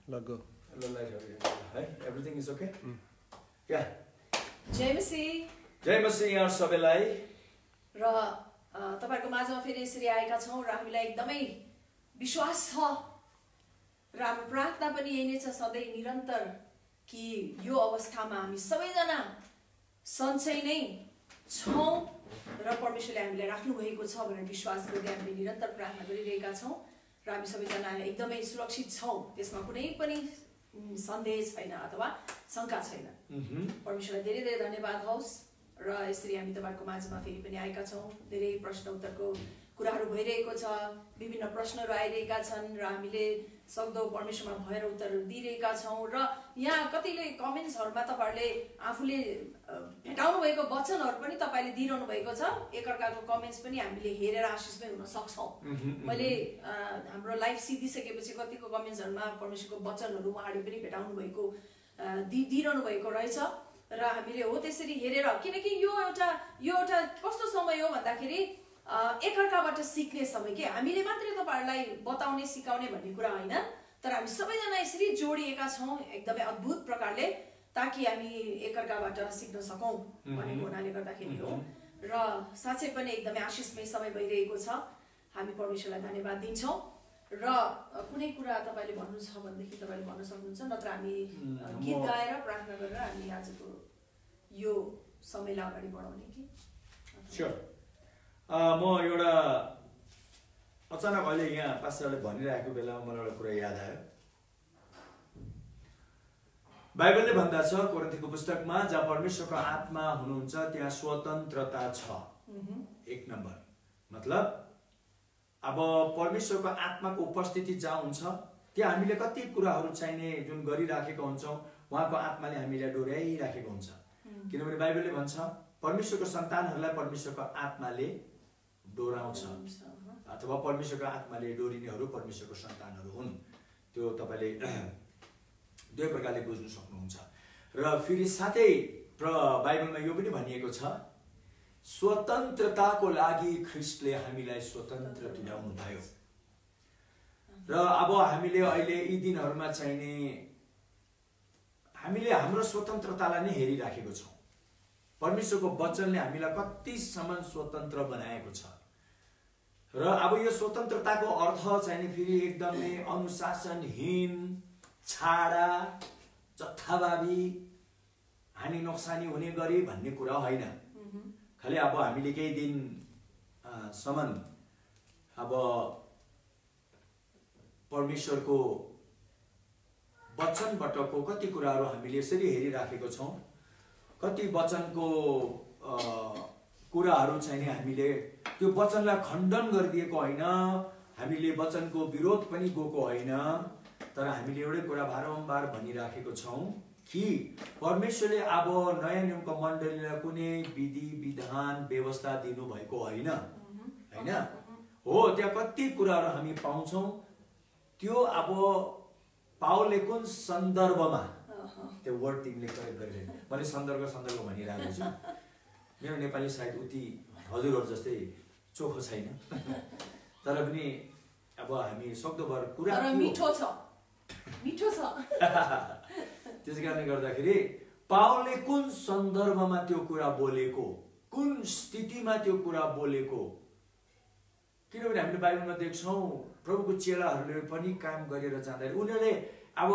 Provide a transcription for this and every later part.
Go. Everything is okay? Yeah. जय मसीह। जय मसीह यहाँ सबैलाई। र तपाईहरुको माझमा फेरि यसरी आएका छौं र हामीलाई एकदमै विश्वास छ र हाम्रो प्रार्थना पनि यही नै छ सधैँ निरन्तर कि यो अवस्थामा हामी सबैजना सन्चै नै छौं र परमेश्वरले हामीलाई राख्नु भएको छ भनेर विश्वास गर्दै हामीले निरन्तर प्रार्थना गरिरहेका छौं र हामी सबैजना एकदमै सुरक्षित छौं, त्यसमा कुनै पनि सन्देह छैन अथवा शंका छैन। परमेश्वरलाई धेरै धेरै धन्यवाद होस् र यसरी हामी तपाईहरुको माझमा फेरि पनि आएका छौं। धेरै प्रश्न उत्तरको कुराहरू भइरहेको छ, विभिन्न प्रश्नहरू आइरहेका छन् र हामीले सक्दो परमेश्वरमा भएर उत्तरहरू दिइरहेका छौं र यहाँ कतिले कमेन्ट्सहरुमा तपाईहरुले आफूले भेटाउनु भएको वचनहरू पनि तपाईले दिइरहनु भएको छ। एकअर्काको कमेन्ट्स पनि हामीले हेरेर आशिषमै हुन सक्छौं। मैले हाम्रो लाइभ सिधिसकेपछि कतिको कमेन्ट्सहरुमा परमेश्वरको वचनहरू उहाँहरूले पनि भेटाउनु भएको दिइरहनु भएको रहेछ र हामीले हो त्यसरी हेरेर, किनकि यो एउटा कस्तो समय हो भन्दाखेरि एकअर्काबाट सिक्ने समय के हामीले मात्रै तपाईहरुलाई बताउने सिकाउने भन्ने कुरा हैन, तर हामी सबैजना यसरी जोडिएका छौं एकदमै अद्भुत प्रकारले ताकि हामी एकअर्काबाट सिक्न सकौं भनेको हुनाले गर्दाखेरि हो र साच्चै पनि एकदमै आशिषमय समय भइरहेको छ। हामी परमेश्वरलाई धन्यवाद दिन्छौं र कुनै कुरा तपाईले भन्नु छ भनेदेखि तपाईले भन्न सक्नुहुन्छ, नत्र हामी गीत गाएर प्रार्थना गरेर हामी आजको यो समयलाई अगाडि बढाउने कि स्योर। म एउटा अचानक अहिले यहाँ पास्टरले भनिरहेको बेलामा मलाई एउटा कुरा याद आयो। बाइबलले भन्दछ कोरिन्थीको पुस्तकमा जहाँ परमेश्वरको आत्मा हुनुहुन्छ त्यहाँ स्वतन्त्रता छ। एक नम्बर मतलब अब परमेश्वरको आत्माको उपस्थिति जहाँ हुन्छ त्यहाँ हामीले कति कुराहरू चाहिने जुन गरिराखेका हुन्छौँ उहाँको आत्माले हामीलाई डोर्याइराखेको हुन्छ। किनभने बाइबलले भन्छ परमेश्वरको सन्तानहरूलाई परमेश्वरको आत्माले डोराउँछ अथवा परमेश्वरको आत्माले डोरिनेहरू परमेश्वरको सन्तानहरू हुन्। त्यो तपाईले दुई प्रकारले बुझ्न सक्नुहुन्छ। र फेरि साथै बाइबलमा यो पनि भनिएको छ स्वतन्त्रताको लागि ख्रीष्टले हामीलाई स्वतन्त्र तुल्याउनु भयो र अब हामीले अहिले यी दिनहरुमा चाहिने हामीले हाम्रो स्वतन्त्रतालाई नै हेरिराखेको छौं। परमेश्वरको वचनले हामीलाई कतिसम्म स्वतन्त्र बनाएको छ र अब यो स्वतन्त्रताको अर्थ चाहिँ फेरि एकदमै अनुशासनहीन, छाडा, जथाभावी, हानि नोक्सानी हुने गरी भन्ने कुरा होइन। खाली अब हामीले केही दिन सम्म अब परमेश्वरको वचनबाटको कति कुराहरू हामीले यसरी हेरिराखेको छौं। कति वचनको कुराहरू चाहिँ हामीले त्यो वचनलाई खण्डन गरिदिएको होइन, हामीले वचनको विरोध पनि गएको होइन, तर हामीले एउटै कुरा बारम्बार भनिराखेको छौं कि परमेश्वरले अब नयाँ नियमको मण्डलीलाई कुनै विधि विधान व्यवस्था दिनु भएको होइन हैन हो। त्यहाँ कति कुराहरू हामी पाउँछौं। त्यो अब पावलले कुन सन्दर्भमा त्यो वर्ड तिमीले प्रयोग गरिरहेको, मैले सन्दर्भ भनिरहेको छु। मेरो नेपाली सायद उति हजुरहरु जस्तै चोखो छैन, तर पनि अब हामी सक्दोभर कुरा मिठो छ त्यसैकारणले गर्दाखेरि पावलले कुन सन्दर्भमा त्यो कुरा बोलेको, कुन स्थितिमा त्यो कुरा बोलेको, किनभने हामीले बाइबलमा देख्छौं प्रभुको चेलाहरूले पनि काम गरेर जाँदा उनीहरूले अब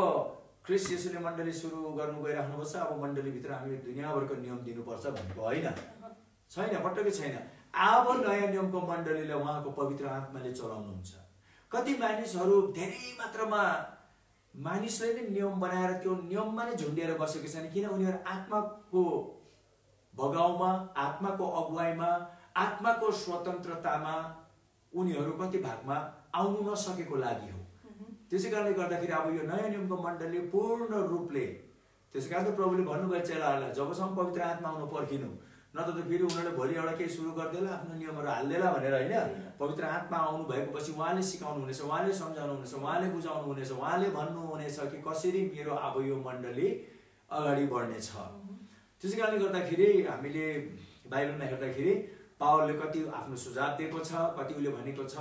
ख्रीष्ट येशूले मण्डली सुरु गर्नु गइराख्नुपर्छ, अब मण्डलीभित्र हामी दुनियाँभरको नियम दिनुपर्छ भनेको होइन, छैन, पटक्कै छैन। अब नयाँ नियमको मण्डलीलाई उहाँको पवित्र आत्माले चलाउनुहुन्छ। कति मानिसहरू धेरै मात्रामा मानिसले नै नियम बनाएर त्यो नियममा नै झुन्डिएर बसेको छैन, किन उनीहरू आत्माको भगाउमा, आत्माको अगुवाईमा, आत्माको स्वतन्त्रतामा उनीहरू कति भागमा आउनु नसकेको लागि हो। त्यसैकारणले गर्दाखेरि अब यो नयाँ नियमको मण्डली पूर्ण रूपले, त्यसैकारण प्रभुले भन्नुभयो चेलाहरूलाई जबसम्म पवित्र आत्मा आउनु पर्खिनु, नत्र त फेरि उनीहरूले भोलि एउटा केही सुरु गरिदेला, आफ्नो नियमहरू हाल्देला भनेर होइन। पवित्र आत्मा आउनु भएको पछि उहाँले सिकाउनु हुनेछ, उहाँले सम्झाउनु हुनेछ, उहाँले बुझाउनु हुनेछ, उहाँले भन्नुहुनेछ कि कसरी मेरो अब यो मण्डली अगाडि बढ्नेछ। त्यसैकारणले गर्दाखेरि हामीले बाइबलमा हेर्दाखेरि पावलले कति आफ्नो सुझाव दिएको छ, कति उले भनेको छ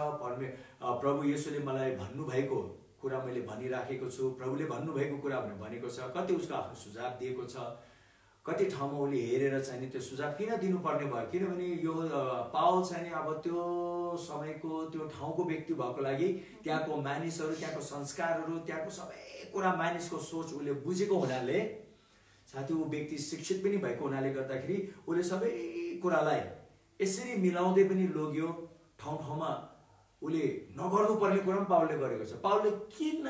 प्रभु येशूले मलाई भन्नुभएको कुरा मैले भनिराखेको छु, प्रभुले भन्नुभएको कुरा भनेको छ, कति उसको आफ्नो सुझाव दिएको छ, कति ठाउँमा उसले हेरेर चाहिँ नि त्यो सुझाव किन दिनुपर्ने भयो, किनभने यो पावल चाहिँ नि अब त्यो समयको त्यो ठाउँको व्यक्ति भएको लागि त्यहाँको मानिसहरू, त्यहाँको संस्कारहरू, त्यहाँको सबै कुरा मानिसको सोच उसले बुझेको हुनाले, साथै ऊ व्यक्ति शिक्षित पनि भएको हुनाले गर्दाखेरि उसले सबै कुरालाई यसरी मिलाउँदै पनि लग्यो ठाउँ ठाउँमा। उसले नगर्नुपर्ने कुरा पनि पावलले गरेको छ। पावलले किन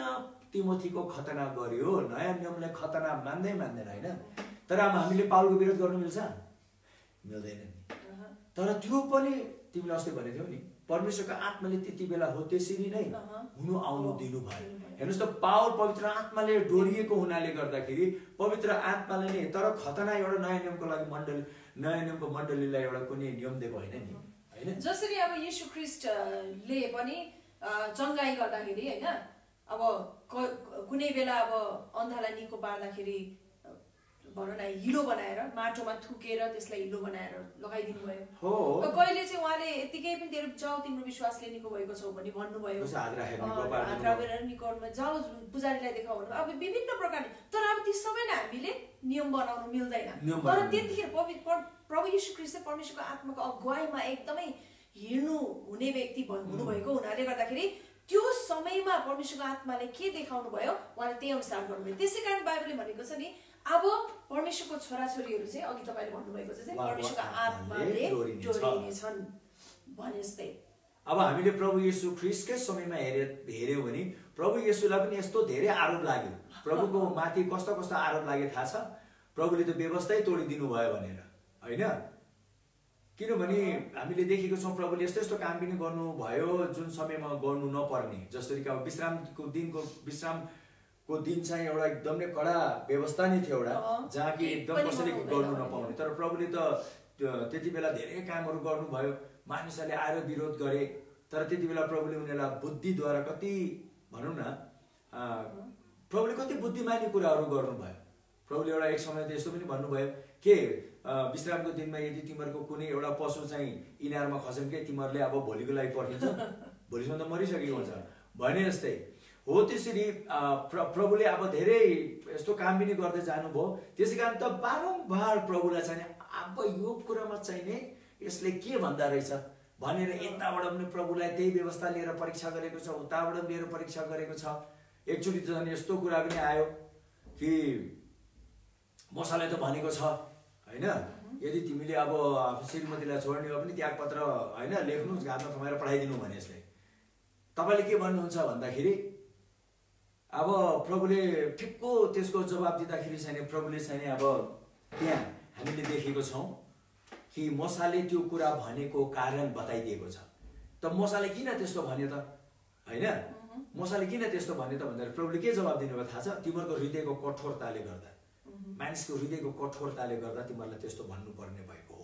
तिमोथीको खतना गर्यो, नयाँ नियमलाई खतना मान्दैन होइन, तर अब हामीले पावलको विरोध गर्नु मिल्छ? मिल्दैन नि। तर त्यो पनि तिमीले अस्ति भनेको थियौ नि, परमेश्वरको आत्माले त्यति बेला हो त्यसरी नै हुनु आउनु दिनुभयो। हेर्नुहोस् त, पावल पवित्र आत्माले डोरिएको हुनाले गर्दाखेरि पवित्र आत्माले नै, तर खतना एउटा नयाँ नियमको लागि नयाँ नियमको मण्डलीलाई एउटा कुनै नियम दिएको होइन नि, होइन? जसरी अब यीशु ख्रिस्टले पनि चङ्गाई गर्दाखेरि होइन, अब कुनै बेला अब अन्धालाई निको पार्दाखेरि भनौँ न हिलो बनाएर माटोमा थुकेर त्यसलाई हिलो बनाएर लगाइदिनु भयो। कहिले चाहिँ उहाँले यतिकै पनि तेरो जाऊ तिम्रो विश्वासले निको भएको छौ भने भन्नुभयो, हात राखेर निकोमा जाऊ पुजारीलाई देखाऊ भन्नु। अब विभिन्न प्रकारले, तर अब ती सबैलाई हामीले नियम बनाउनु मिल्दैन। तर त्यतिखेर प्रभु यीशु ख्रिस्ट परमेश्वरको आत्माको अगुवाईमा एकदमै हिँड्नु हुने व्यक्ति हुनुभएको हुनाले गर्दाखेरि त्यो समयमा परमेश्वरको आत्माले के देखाउनु भयो उहाँले त्यही अनुसार गर्नुभयो। त्यसै कारण बाइबलले भनेको छ नि, अब परमेश्वरको छोराछोरीहरू चाहिँ अघि तपाईँले भन्नुभएको चाहिँ परमेश्वरको आत्माले डोरिनेछन् भने जस्तै। अब हामीले प्रभु येशू ख्रिस्टकै समयमा हेर्यौँ भने प्रभु येशूलाई पनि यस्तो धेरै आरोप लाग्यो, प्रभुको माथि कस्तो कस्तो आरोप लाग्यो थाहा छ? प्रभुले त व्यवस्थै तोडिदिनु भयो भनेर, होइन? किनभने हामीले देखेको छौँ प्रभुले यस्तो यस्तो काम पनि गर्नुभयो जुन समयमा गर्नु नपर्ने। जसरी कि अब विश्रामको दिन चाहिँ एउटा एकदमै कडा व्यवस्था नै थियो एउटा, जहाँ कि एकदम कसैले गर्नु नपाउने। तर प्रभुले त त्यति बेला धेरै कामहरू गर्नुभयो, मानिसहरूले आएर विरोध गरे, तर त्यति बेला प्रभुले उनीहरूलाई बुद्धिद्वारा कति भनौँ न प्रभुले कति बुद्धिमानी कुराहरू गर्नुभयो। प्रभुले एउटा एक समय त यस्तो पनि भन्नुभयो के विश्रामको दिनमा यदि तिमीहरूको कुनै एउटा पशु चाहिँ इनारमा खस्यो भने तिमीहरूले अब भोलिको लागि पर्खिन्छ, भोलिसम्म त मरिसकेको हुन्छ भने जस्तै हो। त्यसरी प्रभुले अब धेरै यस्तो काम पनि गर्दै जानुभयो। त्यसै कारण त बारम्बार प्रभुलाई चाहिँ अब यो कुरामा चाहिँ नि यसले के भन्दा रहेछ भनेर यताबाट पनि प्रभुलाई त्यही व्यवस्था लिएर परीक्षा गरेको छ, उताबाट लिएर परीक्षा गरेको छ। एकचोटि त झन् यस्तो कुरा पनि आयो कि मूसालाई त भनेको छ होइन, यदि तिमीले अब श्रीमतीलाई छोड्ने हो भने त्यागपत्र होइन लेख्नुहोस्, घाटमा थमाएर पठाइदिनु भने यसलाई तपाईँले के भन्नुहुन्छ भन्दाखेरि अब प्रभुले ठिक्को त्यसको जवाब दिँदाखेरि चाहिँ प्रभुले चाहिँ अब त्यहाँ हामीले देखेको छौँ कि मूसाले त्यो कुरा भनेको कारण बताइदिएको छ। त मूसाले किन त्यस्तो भन्यो त होइन, मूसाले किन त्यस्तो भन्यो त भन्दाखेरि प्रभुले के जवाब दिनुभयो थाहा छ? तिमीहरूको हृदयको कठोरताले गर्दा, मानिसको हृदयको कठोरताले गर्दा तिमीहरूलाई त्यस्तो भन्नुपर्ने भएको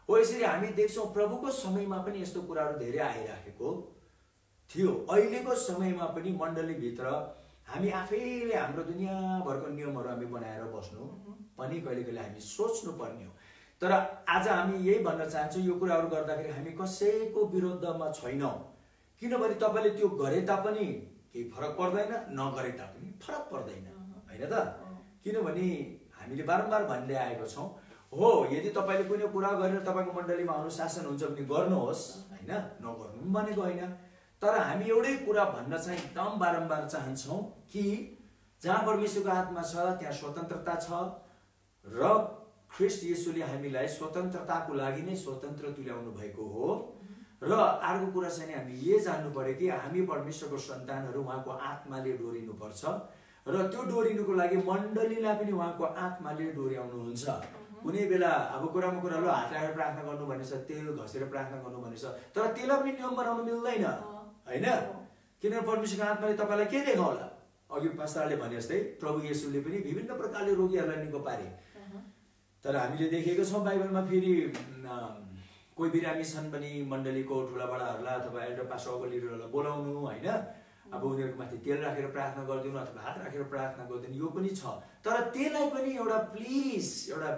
हो। यसरी हामी देख्छौँ प्रभुको समयमा पनि यस्तो कुराहरू धेरै आइराखेको थियो। अहिलेको समयमा पनि मण्डलीभित्र हामी आफैले हाम्रो दुनियाँभरको नियमहरू हामी बनाएर बस्नु पनि कहिले कहिले हामी सोच्नु पर्ने हो। तर आज हामी यही भन्न चाहन्छौँ, यो कुराहरू गर्दाखेरि हामी कसैको विरुद्धमा छैनौँ, किनभने तपाईँले त्यो गरे तापनि केही फरक पर्दैन, नगरे तापनि फरक पर्दैन, होइन त? किनभने हामीले बारम्बार भन्दै आएको छौँ, हो यदि तपाईँले कुनै कुरा गरेर तपाईँको मण्डलीमा अनुशासन हुन्छ भने गर्नुहोस्, होइन, नगर्नु पनि भनेको होइन। तर हामी एउटै कुरा भन्न चाहिँ एकदम बारम्बार चाहन्छौँ कि जहाँ परमेश्वरको आत्मा छ त्यहाँ स्वतन्त्रता छ र ख्रिस्ट येशूले हामीलाई स्वतन्त्रताको लागि नै स्वतन्त्र तुल्याउनु भएको हो। र अर्को कुरा चाहिँ हामी यो जान्नु पर्यो कि हामी परमेश्वरको सन्तानहरू उहाँको आत्माले डोरिनुपर्छ र त्यो डोरिनुको लागि मण्डलीलाई पनि उहाँको आत्माले डोर्याउनुहुन्छ। कुनै बेला अब कुरामा कुरा ल हात राखेर प्रार्थना गर्नु भनेछ, तेल घसेर प्रार्थना गर्नु भनेछ, तर त्यसलाई पनि नियम बनाउनु मिल्दैन, होइन? किनभने परमेश्वरको आत्माले तपाईँलाई के देखाउला? अघि पास्टरले भने जस्तै प्रभु येशूले पनि विभिन्न प्रकारले रोगीहरूलाई निको पारे। तर हामीले देखेको छौँ बाइबलमा फेरि कोही बिरामी छन् भने मण्डलीको ठुलाबडाहरूलाई अथवा एल्डर पास्टरको लिडरहरूलाई बोलाउनु, होइन, अब उनीहरूको माथि तेल राखेर प्रार्थना गरिदिनु अथवा हात राखेर प्रार्थना गरिदिनु, यो पनि छ। तर त्यसलाई पनि एउटा प्लिज एउटा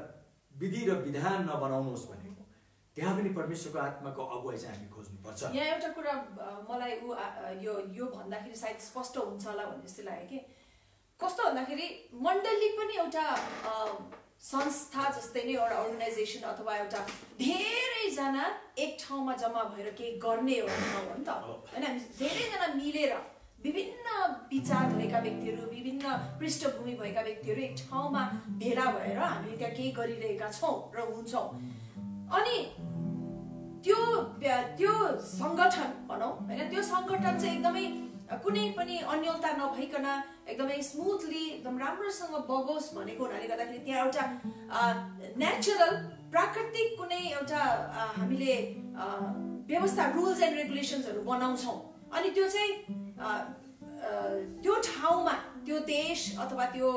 विधि र विधान नबनाउनुहोस् भनेको, त्यहाँ पनि परमेश्वरको आत्माको अगुवाई चाहिँ हामी खोज्नुपर्छ। यहाँ एउटा कुरा मलाई यो भन्दाखेरि सायद स्पष्ट हुन्छ होला भन्ने जस्तो लाग्यो कि कस्तो भन्दाखेरि मण्डली पनि एउटा संस्था जस्तै नै एउटा अर्गनाइजेसन अथवा एउटा धेरैजना एक ठाउँमा जम्मा भएर केही गर्ने एउटा ठाउँ हो नि त हैन। हामी धेरैजना मिलेर विभिन्न विचार भएका व्यक्तिहरू विभिन्न पृष्ठभूमि भएका व्यक्तिहरू एक ठाउँमा भेला भएर हामीले त्यहाँ केही गरिरहेका छौँ र हुन्छौँ। अनि त्यो संगठन भनौँ हैन, त्यो संगठन चाहिँ एकदमै कुनै पनि अन्यलता नभइकन एकदमै स्मुथली एकदम राम्रोसँग बगोस् भनेको हुनाले गर्दाखेरि त्यहाँ एउटा नेचुरल प्राकृतिक कुनै एउटा हामीले व्यवस्था रुल्स एन्ड रेगुलेसन्सहरू बनाउँछौँ। अनि त्यो चाहिँ त्यो ठाउँमा त्यो देश अथवा त्यो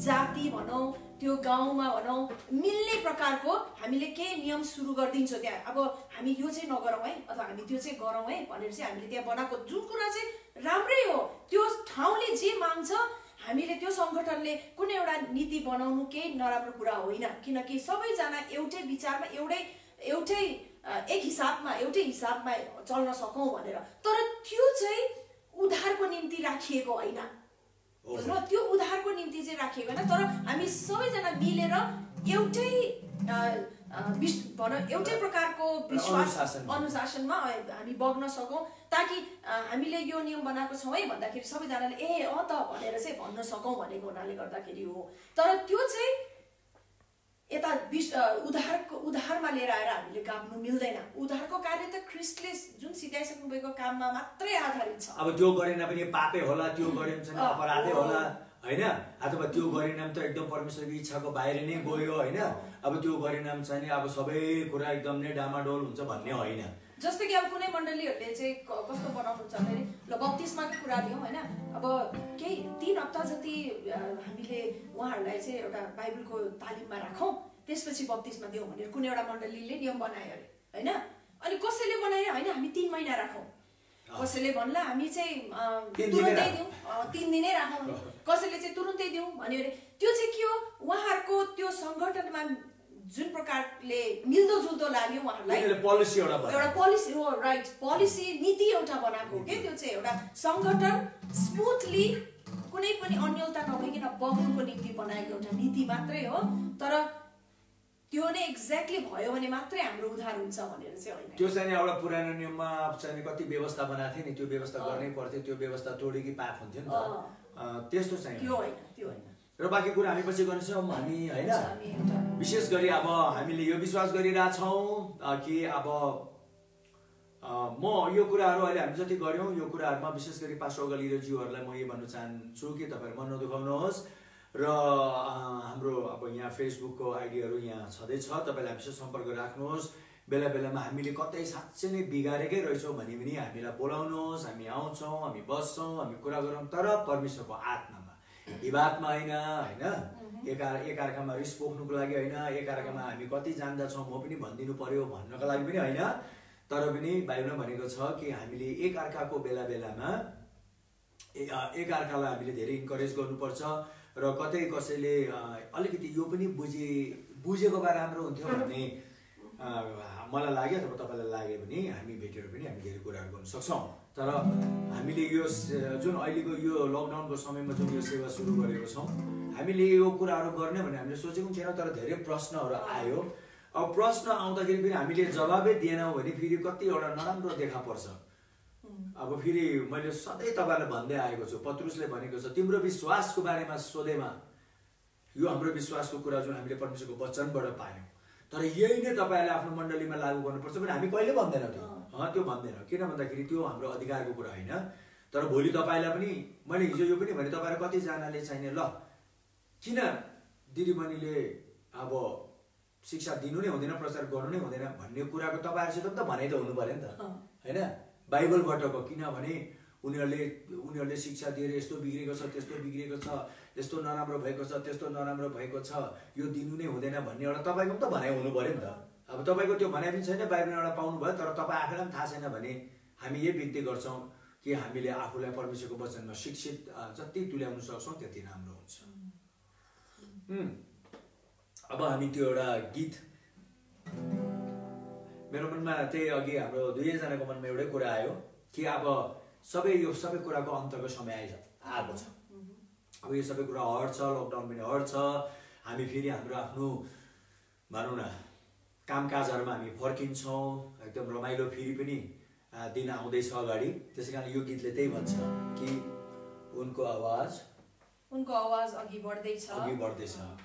जाति भनौँ त्यो गाउँमा भनौँ मिल्ने प्रकारको हामीले केही नियम सुरु गरिदिन्छौँ। त्यहाँ अब हामी यो चाहिँ नगरौँ है अथवा हामी त्यो चाहिँ गरौँ है भनेर चाहिँ हामीले त्यहाँ बनाएको जुन कुरा चाहिँ राम्रै हो, त्यो ठाउँले जे माग्छ हामीले त्यो सङ्गठनले कुनै एउटा नीति बनाउनु केही नराम्रो कुरा होइन, किनकि सबैजना एउटै विचारमा एउटै एक हिसाबमा एउटै हिसाबमा चल्न सकौँ भनेर। तर त्यो चाहिँ उद्धारको निम्ति राखिएको होइन, बुझ्नु? त्यो उद्धारको निम्ति चाहिँ राखिएको होइन, तर हामी सबैजना मिलेर एउटै प्रकारको विश्वास अनुशासनमा हामी बग्न सकौँ, ताकि हामीले यो नियम बनाएको छौँ है भन्दाखेरि सबैजनाले ए अँ त भनेर चाहिँ भन्न सकौँ भनेको हुनाले गर्दाखेरि हो। तर त्यो चाहिँ यता उद्धारमा लिएर आएर हामीले गाप्नु मिल्दैन। उद्धारको कार्य त ख्रिस्टले जुन सिकाइसक्नु भएको काममा मात्रै आधारित छ। अब त्यो गरेन पनि पापै होला, त्यो गरेन चाहिँ अपराधै होला हैन, अथवा त्यो गरेन त एकदम परमेश्वरको इच्छाको बाहिर नै गयो हैन, अब त्यो गरेन चाहिँ नि अब सबै कुरा एकदम नै डामाडोल हुन्छ भन्ने होइन। जस्तो कि अब कुनै मण्डलीहरूले चाहिँ कस्तो बनाउनुहुन्छ भने ल बत्तिसमाकै कुरा लियौँ होइन, अब केही 3 हप्ता जति हामीले उहाँहरूलाई चाहिँ एउटा बाइबलको तालिममा राखौँ त्यसपछि बत्तिसमा दिउँ भनेर कुनै एउटा मण्डलीले नियम बनायो अरे होइन। अनि कसैले बनायो होइन हामी 3 महिना राखौँ, कसैले भन्ला हामी चाहिँ तुरुन्तै दिउँ 3 दिनै राखौँ, कसैले चाहिँ तुरुन्तै दिउँ भन्यो अरे। त्यो चाहिँ के हो, उहाँहरूको त्यो सङ्गठनमा जुन प्रकारले मिल्दोजुल्दो लाग्यो उहाँहरूलाई एउटा पोलिसी हो, राइट, पोलिसी नीति एउटा बनाएको हो के। त्यो चाहिँ एउटा सङ्गठन स्मुथली कुनै पनि अन्यलता नभइकन बग्नुको निम्ति बनाएको एउटा नीति मात्रै हो। तर त्यो नै एक्ज्याक्टली भयो भने मात्रै हाम्रो उद्धार हुन्छ भनेर चाहिँ होइन। त्यो चाहिँ एउटा पुरानो नियममा चाहिँ कति व्यवस्था बनाएको थियो नि, त्यो व्यवस्था गर्नै पर्थ्यो, त्यो व्यवस्था तोडेकी पाप हुन्थ्यो नि त, त्यस्तो चाहिँ त्यो होइन, त्यो होइन। र बाँकी कुरा हामी पछि गर्नेछौँ हामी होइन। विशेष गरी अब हामीले यो विश्वास गरिरहेछौँ कि अब म यो कुराहरू अहिले हामी जति गऱ्यौँ यो कुराहरूमा विशेष गरी पास्टर अगलिरोज्यूहरूलाई म यो भन्न चाहन्छु कि तपाईँहरू मन नदुखाउनुहोस्। र हाम्रो अब यहाँ फेसबुकको आइडीहरू यहाँ छँदैछ, तपाईँले हामीसँग सम्पर्क राख्नुहोस्। बेला बेलामा हामीले कतै साँच्चै नै बिगारेकै रहेछौँ भने पनि हामीलाई बोलाउनुहोस्, हामी आउँछौँ, हामी बस्छौँ, हामी कुरा गरौँ, तर परमेश्वरको आत्मामा, विवादमा होइन होइन, एकअर्कामा रिस पोख्नुको लागि होइन, एकअर्कामा हामी कति जान्दछौँ म पनि भनिदिनु पर्यो भन्नको लागि पनि होइन। तर पनि बाइबलमा भनेको छ कि हामीले एकअर्काको बेला बेलामा एकअर्कालाई हामीले धेरै इन्करेज गर्नुपर्छ। र कतै कसैले अलिकति यो पनि बुझेको भए राम्रो हुन्थ्यो भन्ने मलाई लाग्यो अथवा तपाईँलाई लाग्यो भने हामी भेटेर पनि हामी धेरै कुराहरू गर्न सक्छौँ। तर हामीले यो जुन अहिलेको यो लकडाउनको समयमा जुन यो सेवा सुरु गरेको छौँ, हामीले यो कुराहरू गर्ने भने हामीले सोचेको थिएन, तर धेरै प्रश्नहरू आयो। अब प्रश्न आउँदाखेरि फेरि हामीले जवाबै दिएनौँ भने फेरि कतिवटा नराम्रो देखा पर्छ। अब फेरि मैले सधैँ तपाईँलाई भन्दै आएको छु, पत्रुसले भनेको छ तिम्रो विश्वासको बारेमा सोधेमा यो हाम्रो विश्वासको कुरा जुन हामीले परमेश्वरको वचनबाट पायौँ, तर यही नै तपाईँहरूले आफ्नो मण्डलीमा लागू गर्नुपर्छ भने हामी कहिले भन्दैनौँ त्यो भन्दैन। किन भन्दाखेरि त्यो हाम्रो अधिकारको कुरा होइन। तर भोलि तपाईँलाई पनि मैले हिजो यो पनि भने तपाईँहरू कतिजनाले चाहिने ल किन दिदीबहिनीले अब शिक्षा दिनु नै हुँदैन, प्रचार गर्नु नै हुँदैन भन्ने कुराको तपाईँहरूसित पनि त भनाइ त हुनु पऱ्यो नि त होइन, बाइबलबाटको। किनभने उनीहरूले शिक्षा दिएर यस्तो बिग्रेको छ, त्यस्तो बिग्रेको छ, यस्तो नराम्रो भएको छ, त्यस्तो नराम्रो भएको छ, यो दिनु नै हुँदैन भन्ने एउटा तपाईँको पनि त भनाइ हुनु पऱ्यो नि त। अब तपाईँको त्यो भनाइ पनि छैन, बाइबलमा एउटा पाउनु भयो, तर तपाईँ आफैलाई पनि थाहा छैन भने हामी यही बिन्ती गर्छौँ कि हामीले आफूलाई परमेश्वरको वचनमा शिक्षित जति तुल्याउन सक्छौँ त्यति राम्रो हुन्छ। अब हामी त्यो एउटा गीत मेरो मनमा त्यही अघि हाम्रो दुवैजनाको मनमा एउटै कुरा आयो कि अब यो सबै कुराको अन्तको समय आएको छ। अब यो सबै कुरा हट्छ, लकडाउन पनि हट्छ, हामी फेरि हाम्रो आफ्नो भनौँ न कामकाजहरूमा हामी फर्किन्छौँ, एकदम रमाइलो फेरि पनि दिन आउँदैछ अगाडि। त्यसै कारण यो गीतले त्यही भन्छ कि उनको आवाज अघि बढ्दैछ।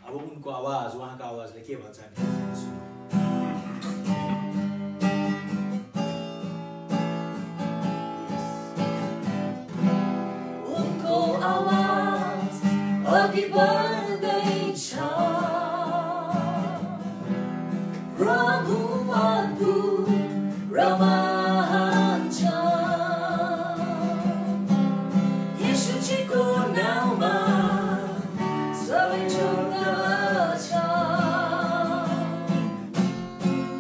अब उनको आवाज, उहाँको आवाजले के भन्छ हामी सुनौँ। उनको आवाज अघि बढ्दैछ, प्रभु अद्भुत र महान छ, येशूजीको नाउँमा सबै छुट्दछ।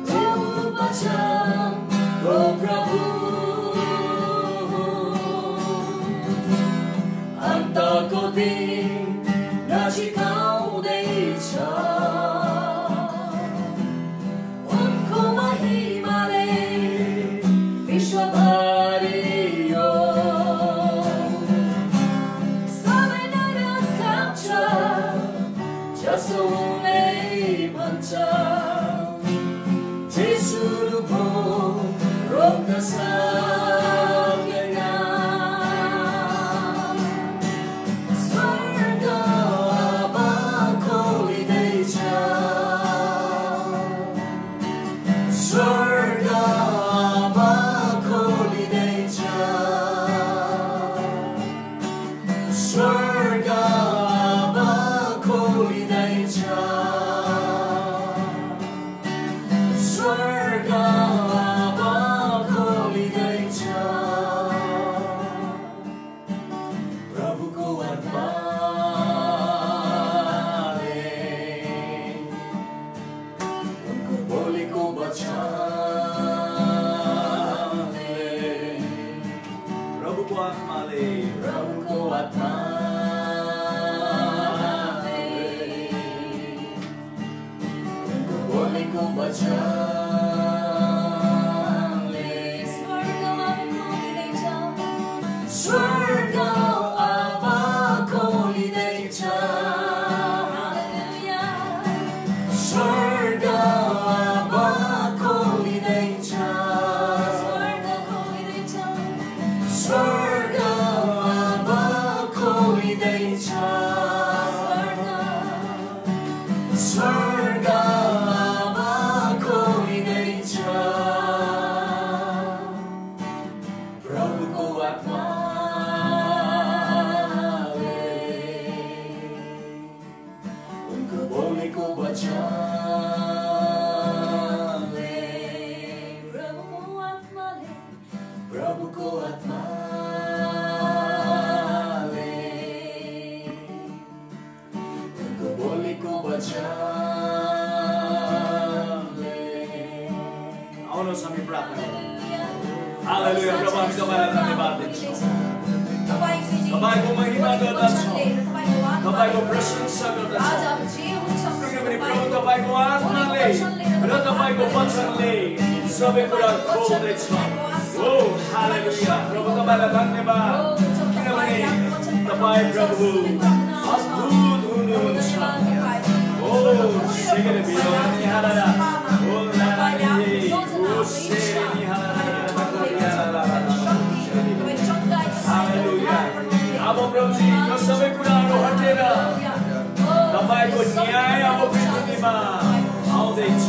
प्रभु वचन हो प्रभु, अन्तको दिन नजिक आउँदैछ, उनको महिमाले विश्वभरि यो सबै नयन काप्छ, जसो उनले भन्छ। जेसुको भो रोक्न सक्दैन, स्वर्ग अब खोलिँदैछ, स्वर्ग अब खोलिँदैछ, स्वर्ग अब खोलिँदैछ, स्वर्ग अब खोलिँदैछ। प्रभुको आत्माले उनको बोलेको वचनले, प्रभुको आत्माले प्रभुको आत्माले उनको बोलेको वचनले स्वर्गमा खोलिँदैछ, स्वर्ग अब खोलिँदैछ, हालेलुया, स्वर्ग अब खोलिँदैछ, स्वर्ग खोलिँदैछ, स्वर्ग अब खोलिँदैछ, स्वर्ग अब खोलिँदैछ। प्रभुको आत्माले उनको बोलेको वचनले, प्रभुको आत्माले, प्रभुको आत्माले उनको बोलेको वचनले। आउनुहोस् हामी प्रार्थना गरौँ। हालेलुया। प्रभु हामी तपाईँलाई धन्यवाद दिन्छौँ, तपाईँको महिमा गर्दछौँ, तपाईँको प्रशंसा गर्दछौँ, किनभने प्रभु तपाईँको आत्माले र तपाईँको वचनले सबै कुरा खोल्दैछ। ओ हालेलुया। प्रभु तपाईँलाई धन्यवाद, किनभने तपाईँ प्रभु अद्भुत हुनुहुन्छ। ओ सेगरे बिरानी हालेलुया। ओ लालाले ओ सेगरे हालेलुया। हालेलुया। अब प्रभुजी यो सबै कुराहरू हटेर तपाईँको न्याय अब पृथ्वीमा आउँदैछ।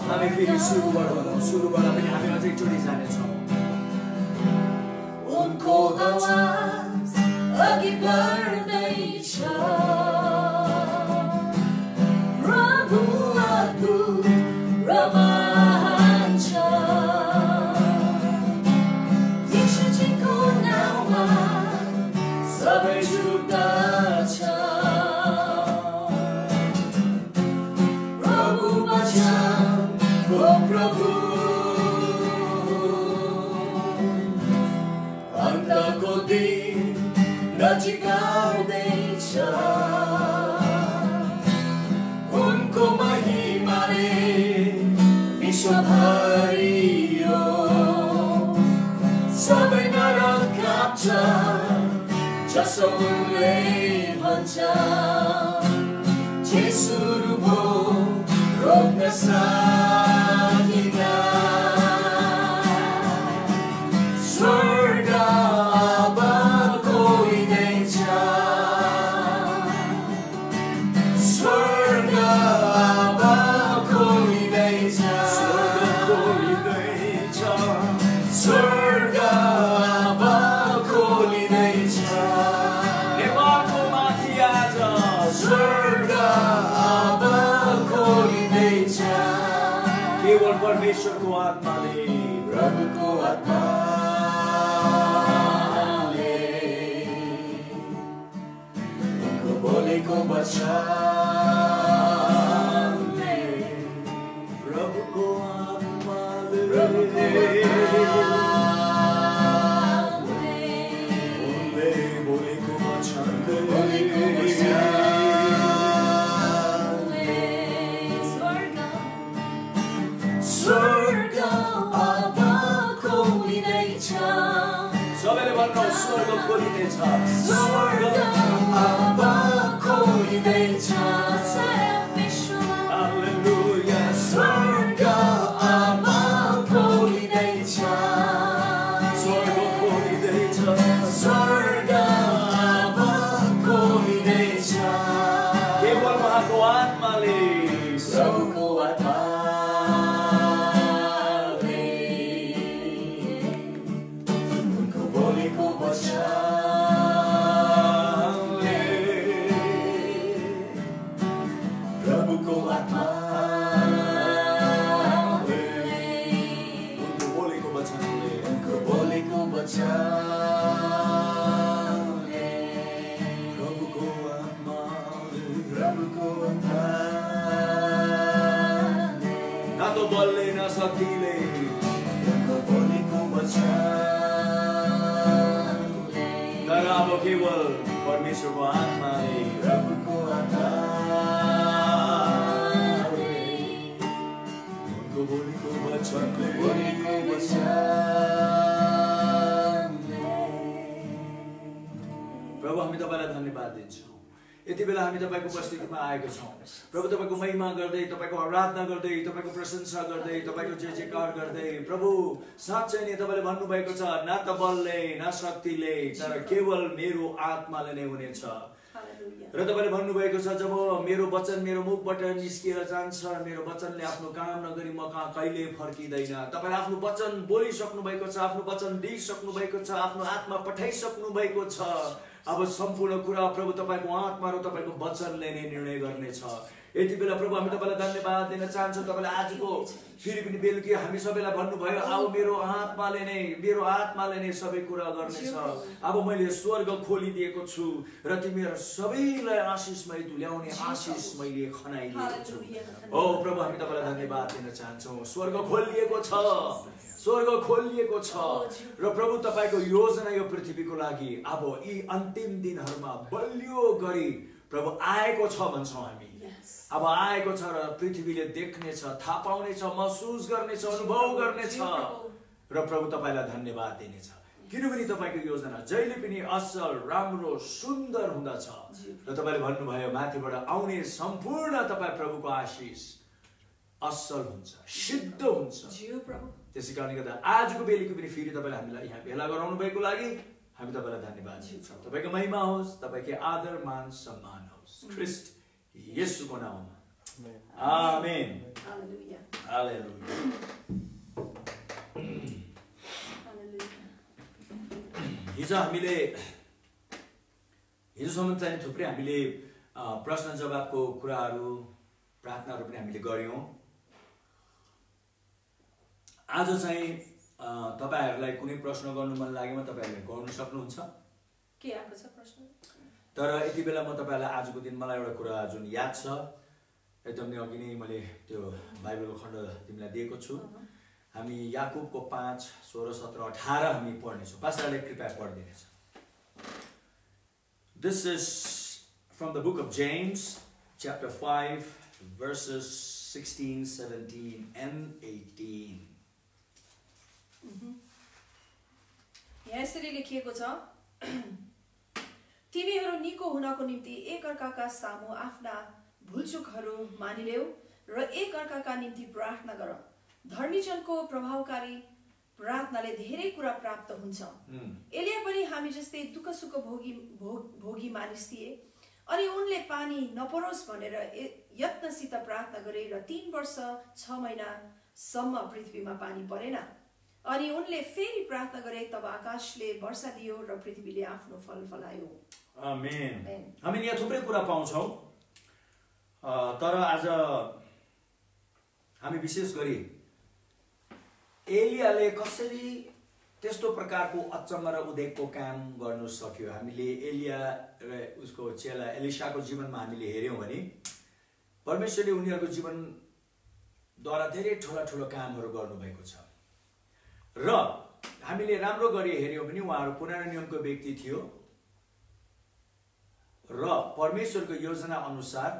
हामी फेरि सुरुबाट पनि हामी अझै एकचोटि जानेछौँ। उनको आवाज अघि बढ्दैछ, प्रभु अद्भुत र महान छ, येशूजीको नाउँमा सबै छुट्दछ, प्रभु वचन हो प्रभु, अन्तको दिन नजिक आउँदैछ, उनको महिमाले विश्वभरि यो सबै नरक काप्छ जसो उनले भन्छ जे सुरु भो रोक्न सकिँदैन स्वर्ग अब खोलिँदैछ स्वर्ग अब खोलिँदैछ स्वर्ग अब खोलिँदैछ नेपालको माथि आज स्वर्ग अब खोलिँदैछ केवल परमेश्वरको आत्माले प्रभुको आत्माले उनको बोलेको वचनले प्रभुको आत्माले उनले बोलेको वचनले स्वर्ग अब खोलिँदैछ सबैले भन्नु स्वर्ग खोलिँदैछ स्वर्ग अब खोलिँदैछ हालेलुया स्वर्ग अब खोलिँदैछ स्वर्ग खोलिँदैछ स्वर्ग अब खोलिँदैछ केवल उहाँको आत्माले सबको आत्मा प्रभुको आत्माले उनको बोलेको वचनले प्रभुको आत्माले न तो बलले न शक्तिले उनको बोलेको वचनले तर अब केवल परमेश्वरको आत्माले प्रभुको आत्माले उनको बोलेको वचनले प्रभु हामी तपाईलाई धन्यवाद दिन्छौँ यति बेला हामी तपाईको उपस्थितिमा आएका छौँ प्रभु तपाईको महिमा गर्दै तपाईको आराधना गर्दै तपाईको प्रशंसा गर्दै तपाईको जय जयकार गर्दै प्रभु साँच्चै नै तपाईले भन्नुभएको छ न त बलले न शक्तिले तर केवल मेरो आत्माले नै हुनेछ र तपाईले भन्नुभएको छ जब मेरो वचन मेरो मुखबाट निस्किएर जान्छ मेरो वचनले आफ्नो काम नगरी म कहाँ कहिले फर्किँदैन तपाईले आफ्नो वचन बोलिसक्नु भएको छ आफ्नो वचन दिइसक्नु भएको छ आफ्नो आत्मा पठाइसक्नु भएको छ अब सम्पूर्ण कुरा प्रभु तपाईको आत्मा र तपाईको वचनले नै निर्णय गर्नेछ यति बेला प्रभु हामी तपाईलाई धन्यवाद दिन चाहन्छौँ तपाईले आजको फेरि पनि बेलुकी हामी सबैलाई भन्नुभयो अब मेरो आत्माले नै सबै कुरा गर्नेछ अब मैले स्वर्ग खोलिदिएको छु र तिमीहरू सबैलाई आशिषमय तुल्याउने आशिष मैले खनाइदिएको छु ओ प्रभु हामी तपाईलाई धन्यवाद दिन चाहन्छौँ स्वर्ग खोलिएको छ र प्रभु तपाईको योजना यो पृथ्वीको लागि अब यी अन्तिम दिनहरुमा बलियो गरी प्रभु आएको छ भन्छौँ हामी अब आएको छ र पृथ्वीले देख्नेछ थाहा पाउनेछ महसुस गर्नेछ अनुभव गर्नेछ र प्रभु तपाईलाई धन्यवाद दिनेछ किनभने तपाईको योजना जहिले पनि असल राम्रो सुन्दर हुँदछ र तपाईले भन्नुभयो माथिबाट आउने सम्पूर्ण तपाई प्रभुको आशीष असल हुन्छ सिद्ध हुन्छ त्यसैकारणले गर्दा आजको बेलुकी पनि फेरि तपाईले हामीलाई यहाँ भेला गराउनु भएको लागि हामी तपाईलाई धन्यवाद दिन्छौँ तपाईको महिमा होस् तपाईको आदर मान सम्मान होस् ख्रीष्ट येशूको नाममा आमेन हालेलुया हालेलुया हिजोसम्म चाहिँ थुप्रै हामीले प्रश्न जवाबको कुराहरू प्रार्थनाहरू पनि हामीले गर्यौं आज चाहिँ तपाईहरुलाई कुनै प्रश्न गर्नु मन लागेमा तपाईहरुले गर्न सक्नुहुन्छ के आएको छ प्रश्न तर यति बेला म तपाईहरुलाई आजको दिन मलाई एउटा कुरा जुन याद छ एकदम नै अघि नै मैले त्यो बाइबलको खण्ड तिमीलाई दिएको छु हामी याकुबको 5 16 17 18 हामी पढ्ने छौं पास्टरले कृपया पढिदिनुस् This is from the book of James chapter 5 verses 16, 17 and 18. यहाँ यसरी लेखिएको छ, तिमीहरू निको हुनको निम्ति एक अर्काका सामु आफ्ना भुलचुकहरू मानिलेऊ र एक अर्काका निम्ति प्रार्थना गर। धर्मीजनको प्रभावकारी प्रार्थनाले धेरै कुरा प्राप्त हुन्छ। एलिया पनि हामी जस्तै दुःख सुख भोगी मानिस थिए, अनि उनले पानी नपरोस् भनेर यत्नसित प्रार्थना गरे र 3 वर्ष 6 महिनासम्म पृथ्वीमा पानी परेन। अनि उनले फेरि प्रार्थना गरे, तब आकाशले वर्षा दियो र पृथ्वीले आफ्नो फल फलायो। आमेन। हामी यहाँ थुप्रै कुरा पाउँछौँ, तर आज हामी विशेष गरी एलियाले कसरी त्यस्तो प्रकारको अचम्म र उद्वेगको काम गर्नु सक्यो। हामीले एलिया र उसको चेला एलिशाको जीवनमा हामीले हेर्यौँ भने परमेश्वरले उनीहरूको जीवनद्वारा धेरै ठुला ठुला कामहरू गर्नुभएको छ। र हामीले राम्रो गरी हेर्यौँ भने उहाँहरू पुरानो नियमको व्यक्ति थियो र परमेश्वरको योजना अनुसार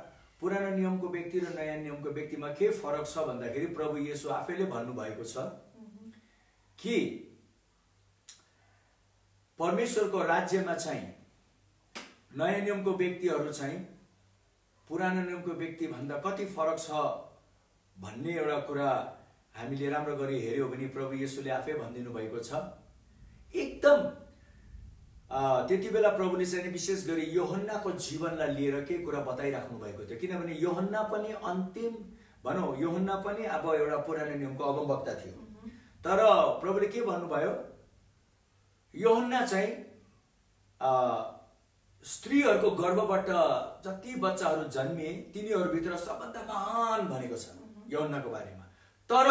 पुरानो नियमको व्यक्ति र नयाँ नियमको व्यक्तिमा के फरक छ भन्दाखेरि प्रभु येशू आफैले भन्नुभएको छ कि परमेश्वरको राज्यमा चाहिँ नयाँ नियमको व्यक्तिहरू चाहिँ पुरानो नियमको व्यक्ति भन्दा कति फरक छ भन्ने एउटा कुरा हामीले राम्रो गरी हेर्यौँ भने प्रभु येशूले आफै भनिदिनु भएको छ। एकदम त्यति बेला प्रभुले चाहिँ विशेष गरी योहन्नाको जीवनलाई लिएर के कुरा बताइराख्नु भएको थियो, किनभने योहन्ना पनि अन्तिम भनौँ योहन्ना पनि अब एउटा पुरानो नियमको अगमवक्ता थियो। तर प्रभुले के भन्नुभयो, योहन्ना चाहिँ स्त्रीहरूको गर्भबाट जति बच्चाहरू जन्मिए तिनीहरूभित्र सबभन्दा महान भनेको छ योहन्नाको बारेमा। तर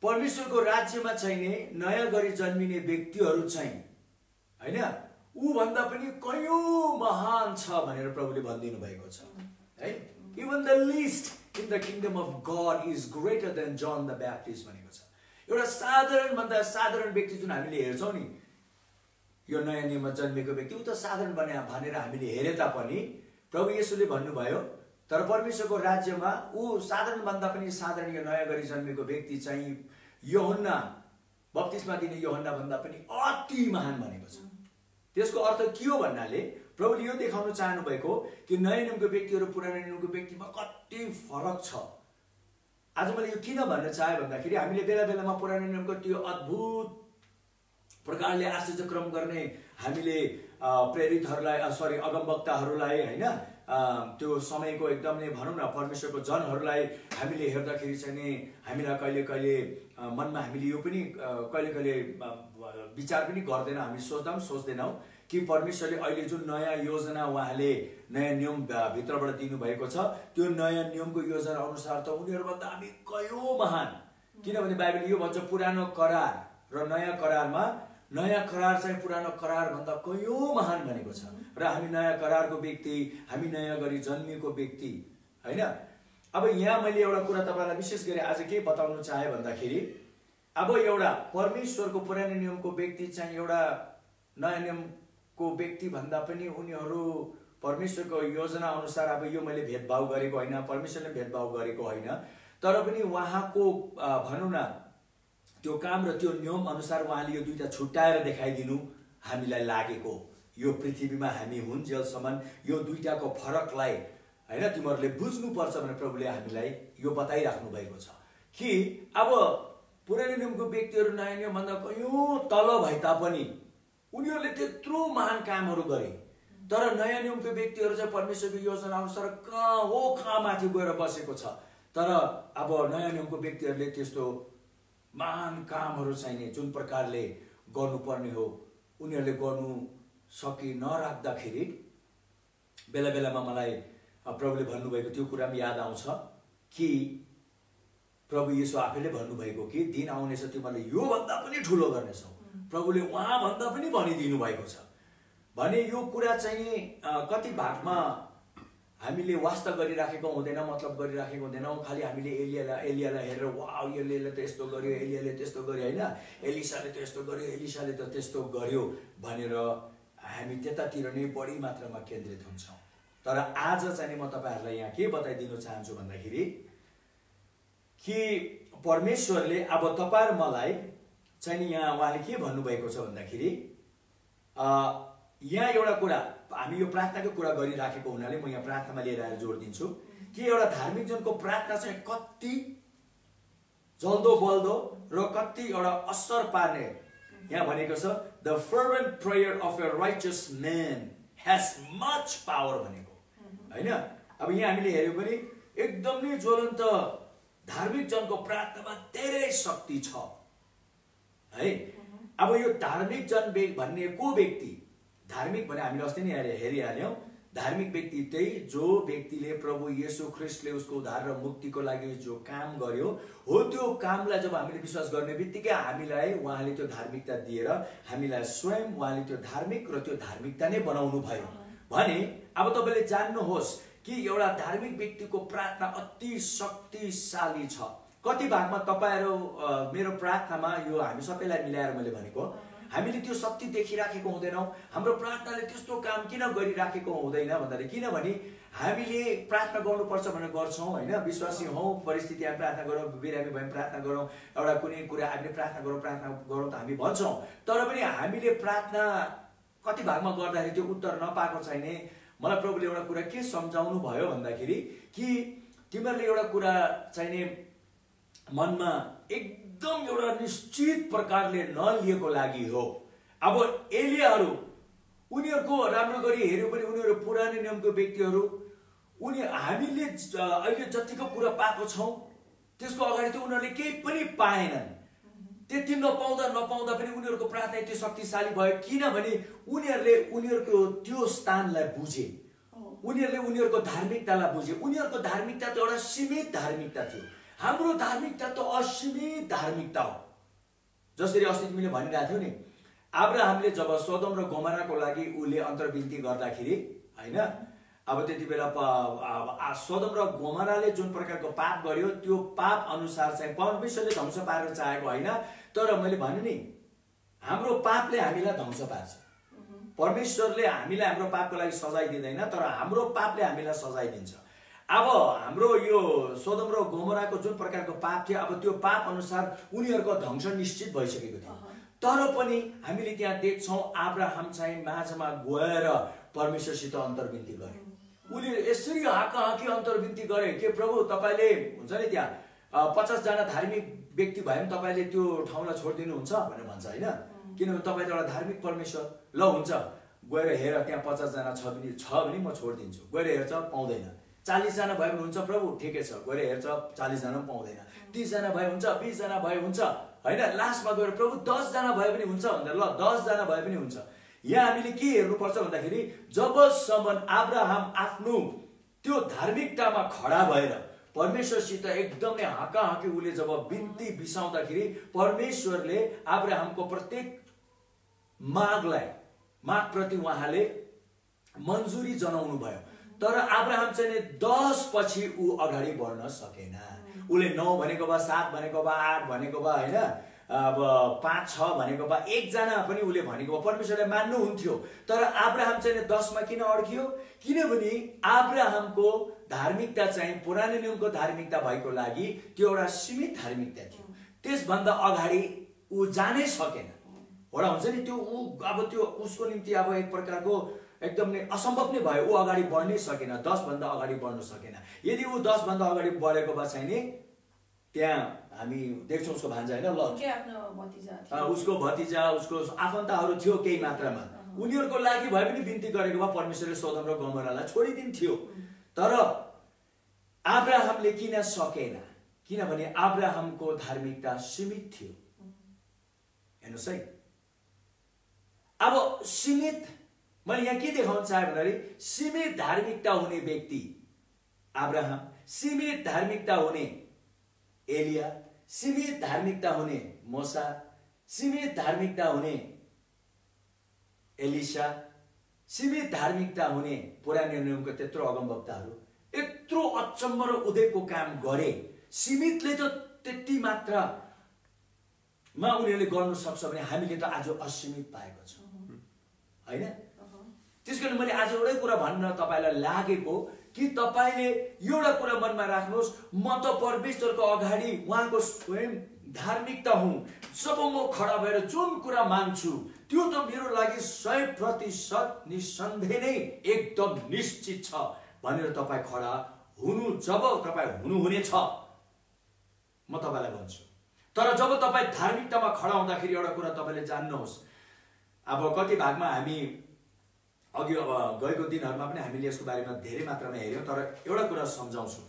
परमेश्वरको राज्यमा चाहिने नयाँ गरी जन्मिने व्यक्तिहरू चाहिँ हैन ऊ भन्दा पनि कयौं महान छ भनेर प्रभुले भनिदिनु भएको छ है। Even the list in the kingdom of God is greater than जन द ब्याप्टिस्ट भनेको छ। एउटा साधारण भन्दा साधारण व्यक्ति जुन हामीले हेर्छौं नि, यो नयाँ नियममा जन्मेको व्यक्ति ऊ त साधारण भनेर हामीले हेरे तापनि प्रभु येशूले भन्नुभयो तर परमेश्वरको राज्यमा ऊ साधारण भन्दा पनि साधारण यो नयाँ गरी जन्मेको व्यक्ति चाहिँ योहन्ना बप्तिस्मा दिने योहन्ना भन्दा पनि अति महान भनेको छ। त्यसको अर्थ के हो भन्नाले प्रभुले यो देखाउन चाहनु भएको कि नयाँ नियमको व्यक्तिहरू पुरानो नियमको व्यक्तिमा कति फरक छ। आज मैले यो किन भन्न चाहे भन्दाखेरि हामीले बेला बेलामा पुरानो नियमको त्यो अद्भुत प्रकारले आश्चर्यक्रम गर्ने हामीले प्रेरितहरूलाई अगमवक्ताहरूलाई हैन त्यो समयको एकदम नै भनौँ न परमेश्वरको जनहरूलाई हामीले हेर्दाखेरि चाहिँ नि हामीलाई कहिले कहिले मनमा हामीले यो पनि कहिले कहिले विचार पनि गर्दैन, हामी सोच्दैनौँ कि परमेश्वरले अहिले जुन नयाँ योजना उहाँले नयाँ नियम भित्रबाट दिनुभएको छ त्यो नयाँ नियमको योजना अनुसार त उनीहरूभन्दा हामी कयौं महान। किनभने बाइबलले यो भन्छ पुरानो करार र नयाँ करारमा नयाँ करार चाहिँ पुरानो करार भन्दा कयौं महान भनेको छ। र हामी नयाँ करारको व्यक्ति, हामी नयाँ गरी जन्मिएको व्यक्ति हैन। अब यहाँ मैले एउटा कुरा तपाईलाई विशेष गरी आज के बताउन चाहे भन्दाखेरि अब एउटा परमेश्वरको पुरानो नियमको व्यक्ति चाहिँ एउटा नयाँ नियमको व्यक्ति भन्दा पनि उनीहरू परमेश्वरको योजना अनुसार, अब यो मैले भेदभाव गरेको होइन, परमेश्वरले भेदभाव गरेको होइन, तर पनि उहाँको भनौँ न त्यो काम र त्यो नियम अनुसार उहाँले यो दुईटा छुट्याएर देखाइदिनु हामीलाई लागेको। यो पृथ्वीमा हामी हुन्जेलसम्म यो दुईटाको फरकलाई हैन तिमीहरूले बुझ्नुपर्छ भनेर प्रभुले हामीलाई यो बताइराख्नु भएको छ कि अब पुरानो नियमको व्यक्तिहरू नयाँ नियमभन्दा कयौं तल भए तापनि उनीहरूले त्यत्रो महान कामहरू गरे, तर नयाँ नियमको व्यक्तिहरू चाहिँ परमेश्वरको योजना अनुसार कहाँ माथि गएर बसेको छ। तर अब नयाँ नियमको व्यक्तिहरूले त्यस्तो महान कामहरू चाहिने जुन प्रकारले गर्नुपर्ने हो उनीहरूले गर्नु सकि नराख्दाखेरि बेला बेलामा मलाई प्रभुले भन्नुभएको त्यो कुरा पनि याद आउँछ कि प्रभु येशू आफैले भन्नुभएको कि दिन आउनेछ तिमीले यो भन्दा पनि ठुलो गर्नेछौ। प्रभुले उहाँ भन्दा पनि भनिदिनु भएको छ भने यो कुरा चाहिँ कति भागमा हामीले वास्ता गरिराखेको हुँदैन, मतलब गरिराखेको हुँदैनौँ। खालि हामीले एलियालाई हेरेर वाउ एलियाले त यस्तो गर्यो, एलियाले त्यस्तो गर्यो हैन, एलिसाले त यस्तो गर्यो, एलिसाले त त्यस्तो गर्यो भनेर हामी त्यतातिर नै बढी मात्रामा केन्द्रित हुन्छौँ। तर आज चाहिँ म तपाईहरुलाई यहाँ के बताइदिन चाहन्छु भन्दाखेरि कि परमेश्वरले अब तपाईहरु मलाई चाहिँ यहाँ उहाँले के भन्नुभएको छ भन्दाखेरि यहाँ एउटा कुरा हामी यो प्रार्थनाको कुरा गरिराखेको हुनाले म यहाँ प्रार्थनामा लिएर आएर जोड दिन्छु कि एउटा धार्मिक जनको प्रार्थना चाहिँ कति जल्दो बल्दो र कति एउटा असर पार्ने यहाँ भनेको छ the fervent prayer of a righteous man has much power भनेको हैन। अब यहाँ हामीले हेर्यो भने एकदम नै ज्वलन्त धार्मिक जनको प्रार्थनामा धेरै शक्ति छ है। अब यो धार्मिक जन भन्ने को व्यक्ति धार्मिक भने हामीले अस्ति नै हेरिहाल्यौं धार्मिक व्यक्ति त्यही जो व्यक्तिले प्रभु येशू ख्रीष्टले उसको उद्धार र मुक्तिको लागि जो काम गर्यो हो त्यो कामलाई जब हामीले विश्वास गर्ने बित्तिकै हामीलाई उहाँले त्यो धार्मिकता दिएर हामीलाई स्वयं उहाँले त्यो धार्मिक र त्यो धार्मिकता नै बनाउनु भयो भने अब तपाईले जान्नुहोस् कि एउटा धार्मिक व्यक्तिको प्रार्थना अति शक्तिशाली छ। कति भागमा तपाईहरु मेरो प्रार्थनामा यो हामी सबैलाई मिलाएर मैले भनेको हामीले त्यो शक्ति देखिराखेको हुँदैनौं हाम्रो प्रार्थनाले त्यस्तो काम किन गरिराखेको हुँदैन भन्दाखेरि किनभने हामीले प्रार्थना गर्नुपर्छ भनेर गर्छौं हैन विश्वासी हौं परिस्थितिमा प्रार्थना गरौँ बिरामी भए प्रार्थना गरौँ एउटा कुनै कुरा हामीले प्रार्थना गरौँ त हामी भन्छौं तर पनि हामीले प्रार्थना कति भागमा गर्दाखेरि त्यो उत्तर नपाएको छैन। मलाई प्रभुले एउटा कुरा के सम्झाउनु भयो भन्दाखेरि कि तिमीहरूले एउटा कुरा चाहिने मनमा एकदम एउटा निश्चित प्रकारले नलिएको लागि हो। अब एलियाहरू उनीहरुको राम्रो गरी हेर्यो पनि उनीहरु पुरानो नियमको व्यक्तिहरु उनी हामीले अहिले जतिको कुरा पाएको छौं त्यसको अगाडि त उनीहरुले केही पनि पाएनन्। त्यति नपाउँदा पनि उनीहरुको प्रार्थना यति शक्तिशाली भयो किनभने उनीहरुले उनीहरुको त्यो स्थानलाई बुझे उनीहरुले उनीहरुको धार्मिकतालाई बुझे। उनीहरुको धार्मिकता त एउटा सीमित धार्मिकता थियो हाम्रो धार्मिकता त असीमित धार्मिकता हो। जसरी अस्ति तिमीले भनिरहेको थियौ नि अब्राहमले जब सोदोम र गोमराको लागि उले अन्तर्विन्ती गर्दाखेरि हैन अब त्यति बेला सोदोम र गोमराले जुन प्रकारको पाप गर्यो त्यो पाप अनुसार चाहिँ परमेश्वरले ध्वंस पार्न चाहेको हैन तर मैले भने नि हाम्रो पापले हामीलाई ध्वंस पार्छ। परमेश्वरले हामीलाई हाम्रो पापको लागि सजाय दिँदैन तर हाम्रो पापले हामीलाई सजाय दिन्छ। अब हाम्रो यो सोदोम र गोमराको जुन प्रकारको पाप थियो अब त्यो पाप अनुसार उनीहरुको ध्वंस निश्चित भइसकेको थियो तर पनि हामीले त्यहाँ देख्छौं अब्राहम चाहिँ माझमा गएर परमेश्वरसित अन्तर्विन्ती गरे। उले यसरी हाकाहाकी अन्तर्विन्ती गरे के प्रभु तपाईले हुन्छ नि त्यहाँ 50 जना धार्मिक व्यक्ति भए पनि तपाईले त्यो ठाउँलाई छोड्दिनु हुन्छ भनेर भन्छ हैन किनभने तपाई त एउटा धार्मिक परमेश्वर ल हुन्छ गएर हेर त्यहाँ 50 जना छ भने म छोड्दिन्छु गएर हेर्छ पाउँदैन 40 जना भए पनि हुन्छ प्रभु ठिकै छ गएर हेर्छ 40 जना पनि पाउँदैन 30 जना भए हुन्छ 20 जना भए हुन्छ हैन लास्टमा गएर प्रभु 10 जना भए पनि हुन्छ भनेर ल 10 जना भए पनि हुन्छ। यहाँ हामीले के हेर्नुपर्छ भन्दाखेरि जबसम्म अब्राहम आफ्नो त्यो धार्मिकतामा खडा भएर परमेश्वरसित एकदमै हाकाहाकी उले जब बिन्ती बिसाउँदाखेरि परमेश्वरले अब्राहमको प्रत्येक माग प्रति उहाँले मन्जुरी जनाउनु भयो तर अब्राहम चाहिँ 10 पछि उ अगाडि बढ्न सकेन। उले 9 भनेको बा 7 भनेको बा 8 भनेको बा हैन अब 5 6 भनेको बा एक जना पनि उले भनेको बा परमेश्वरले मान्नु हुन्थ्यो तर अब्राहम चाहिँ 10 मा किन अड्कियो किनभने अब्राहमको धार्मिकता चाहिँ पुरानो नियमको धार्मिकता भएको लागि त्यो एउटा सीमित धार्मिकता थियो त्यसभन्दा अगाडि उ जानै सकेन। एउटा हुन्छ नि त्यो उ अब त्यो उसको निम्ति अब एक प्रकारको एकदम नै असम्भव नै भयो उ अगाडि बढ्नै सकेन 10 भन्दा अगाडि बढ्न सकेन। यदि उ 10 भन्दा अगाडि बढेको भए चाहिँ नि त्यहाँ हामी देख्छौं उसको भान्जा हैन ल उसको भतिजा उसको आफन्तहरू थियो केही मात्रामा उनीहरुको लागि भए पनि बिन्ती गरेको भए परमेश्वरले सोदोम र गोमरालाई छोडिदिन्थ्यो तर अब्राहमले किन सकेन किनभने अब्राहमको धार्मिकता सीमित थियो। हेर्नुस् है अब सीमित मैले यहाँ के देखाउन चाहे भन्दाखेरि सीमित धार्मिकता हुने व्यक्ति अब्राहम सीमित धार्मिकता हुने एलिया सीमित धार्मिकता हुने मोसा सीमित धार्मिकता हुने एलिशा सीमित धार्मिकता हुने पुरानो नियमको त्यत्रो अगमवक्ताहरू यत्रो अचम्म र उदयको काम गरे सीमितले त त्यति मात्रामा उनीहरूले गर्न सक्छ भने हामीले त आज असीमित पाएको छौं हैन। त्यसको किन मैले आज एउटै कुरा भन्न तपाईलाई लागेको कि तपाईले एउटा कुरा मनमा राख्नुहोस्, म त परमेश्वरको अगाडि उहाँको स्वयं धार्मिकता हुँ। जब म खडा भएर जुन कुरा मान्छु त्यो त मेरो लागि 100% निसन्देह नै एकदम निश्चित छ भनेर तपाईँ खडा हुनु, जब तपाईँ हुनुहुनेछ म तपाईलाई भन्छु। तर जब तपाईँ धार्मिकतामा खडा हुँदाखेरि एउटा कुरा तपाईले जान्नुहोस्, अब कति भागमा हामी अघि गएको दिनहरूमा पनि हामीले यसको बारेमा धेरै मात्रामा हेर्यौं, तर एउटा कुरा सम्झाउँछु।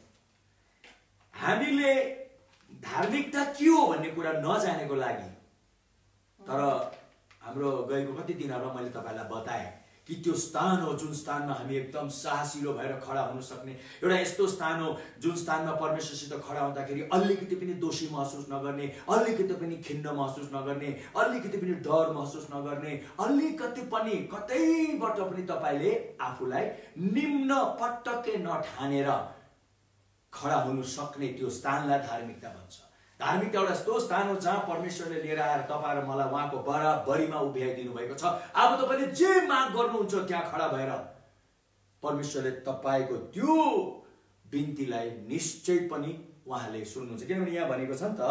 हामीले धार्मिकता के हो भन्ने कुरा नजानेको लागि, तर हाम्रो गएको कति दिनहरूमा मैले तपाईलाई बताएँ कि त्यो स्थान हो जुन स्थानमा हामी एकदम साहसिलो भएर खडा हुन सक्ने, एउटा यस्तो स्थान हो जुन स्थानमा परमेश्वरसित खडा हुँदाखेरि अलिकति पनि दोषी महसुस नगर्ने, अलिकति पनि खिन्न महसुस नगर्ने, अलिकति पनि डर महसुस नगर्ने, अलिकति पनि कतैबाट पनि तपाईले आफूलाई निम्न पटक्कै नठानेर खडा हुन सक्ने त्यो स्थानलाई धार्मिकता भन्छ। धार्मिकता एउटा यस्तो स्थान हो जहाँ परमेश्वरले लिएर आएर तपाईँ र मलाई उहाँको बराबरीमा उभ्याइदिनु भएको छ। अब तपाईले जे माग गर्नुहुन्छ त्यहाँ खडा भएर परमेश्वरले तपाईको त्यो बिन्तीलाई निश्चय पनि उहाँले सुन्नुहुन्छ। किनभने यहाँ भनेको छ नि त,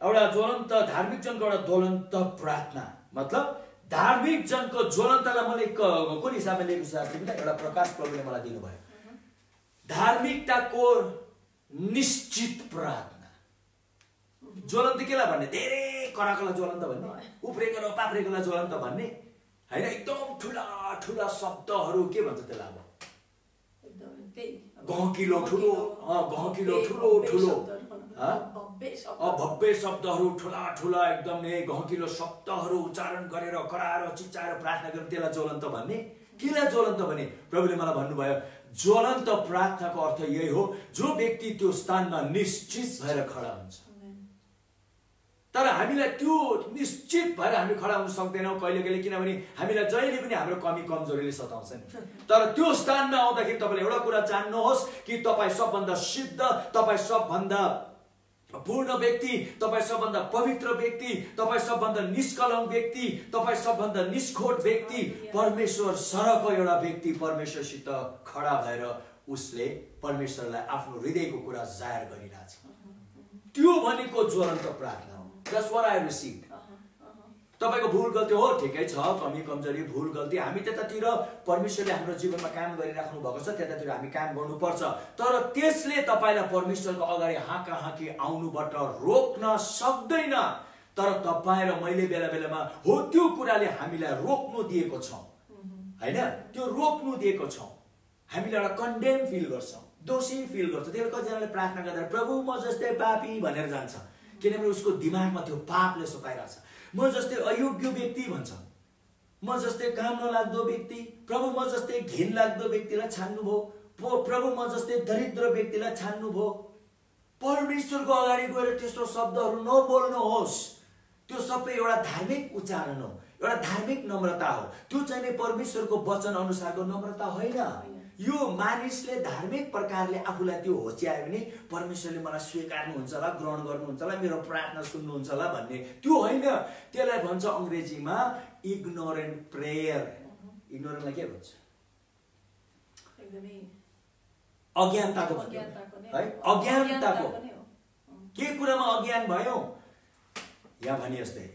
एउटा ज्वलन्त धार्मिक जनको एउटा ज्वलन्त प्रार्थना, मतलब धार्मिक जनको ज्वलन्तलाई मैले कुन हिसाबले लिएको छु, एउटा प्रकाश प्रभुले मलाई दिनुभयो। धार्मिकताको निश्चित प्रार्थना, ज्वलन्त केलाई भन्ने, धेरै कराकला ज्वलन्त भन्ने, उफ्रेको पाफ्रेकोलाई ज्वलन्त भन्ने हैन, एकदम ठुला ठुला शब्दहरू के भन्छ त्यसलाई, अब गहकिलो ठुलो गहकिलो ठुलो ठुलो भव्य शब्दहरू, ठुला ठुला एकदम गहकिलो शब्दहरू उच्चारण गरेर कराएर चिच्चाएर प्रार्थना गरेर त्यसलाई ज्वलन्त भन्ने। केलाई ज्वलन्त भने प्रभुले मलाई भन्नुभयो ज्वलन्त प्रार्थनाको अर्थ यही हो जो व्यक्ति त्यो स्थानमा निश्चित भएर खडा हुन्छ। तर हामीलाई त्यो निश्चित भएर हामी खडा हुन सक्दैनौँ कहिले कहिले, किनभने हामीलाई जहिले पनि हाम्रो कमी कमजोरीले सताउँछ नि। तर त्यो स्थानमा आउँदाखेरि तपाईले एउटा कुरा जान्नुहोस् कि तपाईँ सबभन्दा सिद्ध, तपाईँ सबभन्दा पूर्ण व्यक्ति, तपाईँ सबभन्दा पवित्र व्यक्ति, तपाईँ सबभन्दा निष्कलङ्क व्यक्ति, तपाईँ सबभन्दा निष्खोट व्यक्ति, परमेश्वर सरको एउटा व्यक्ति परमेश्वरसित खडा भएर उसले परमेश्वरलाई आफ्नो हृदयको कुरा जाहेर गरिरहेछ। त्यो भनेको ज्वलन्त प्रार्थना हो। That's what I received. तपाईको भूल गल्ती हो, ठिकै छ, कमी कमजोरी भूल गल्ती, हामी त्यतातिर परमेश्वरले हाम्रो जीवनमा काम गरिराख्नु भएको छ, त्यतातिर हामी काम गर्नुपर्छ। तर त्यसले तपाईलाई परमेश्वरको अगाडि हाँकाहाँकी आउनुबाट रोक्न सक्दैन। तर तपाईँ र मैले बेला बेलामा हो त्यो कुराले हामीलाई रोक्नु दिएको छ, हैन? त्यो रोक्नु दिएको छ, हामीले एउटा कन्डेम फिल गर्छौँ, दोषी फिल गर्छौँ। त्यसले कतिजनाले प्रार्थना गर्दा प्रभु म जस्तै पापी भनेर जान्छ, किनभने उसको दिमागमा त्यो पापले सताइरहेछ। म जस्तै अयोग्य व्यक्ति भन्छ, म जस्तै काम नलाग्दो व्यक्ति, प्रभु म जस्तै घिन लाग्दो व्यक्तिलाई छान्नुभयो, प्रभु म जस्तै दरिद्र व्यक्तिलाई छान्नुभयो। परमेश्वरको अगाडि गएर त्यस्तो शब्दहरू नबोल्नुहोस्। त्यो सबै एउटा धार्मिक उच्चारण हो, एउटा धार्मिक नम्रता हो। त्यो चाहिँ परमेश्वरको वचन अनुसारको नम्रता होइन। यो मानिसले धार्मिक प्रकारले आफूलाई त्यो होच्यायो भने परमेश्वरले मलाई स्वीकार्नुहुन्छ होला, ग्रहण गर्नुहुन्छ होला, मेरो प्रार्थना सुन्नुहुन्छ होला भन्ने त्यो होइन। त्यसलाई भन्छ अंग्रेजीमा इग्नोरेन्ट प्रेयर। इग्नोरेन्टलाई के भन्छ? अज्ञानताको भन्ने है, अज्ञानताको। के कुरामा अज्ञान भयो? यहाँ भने जस्तै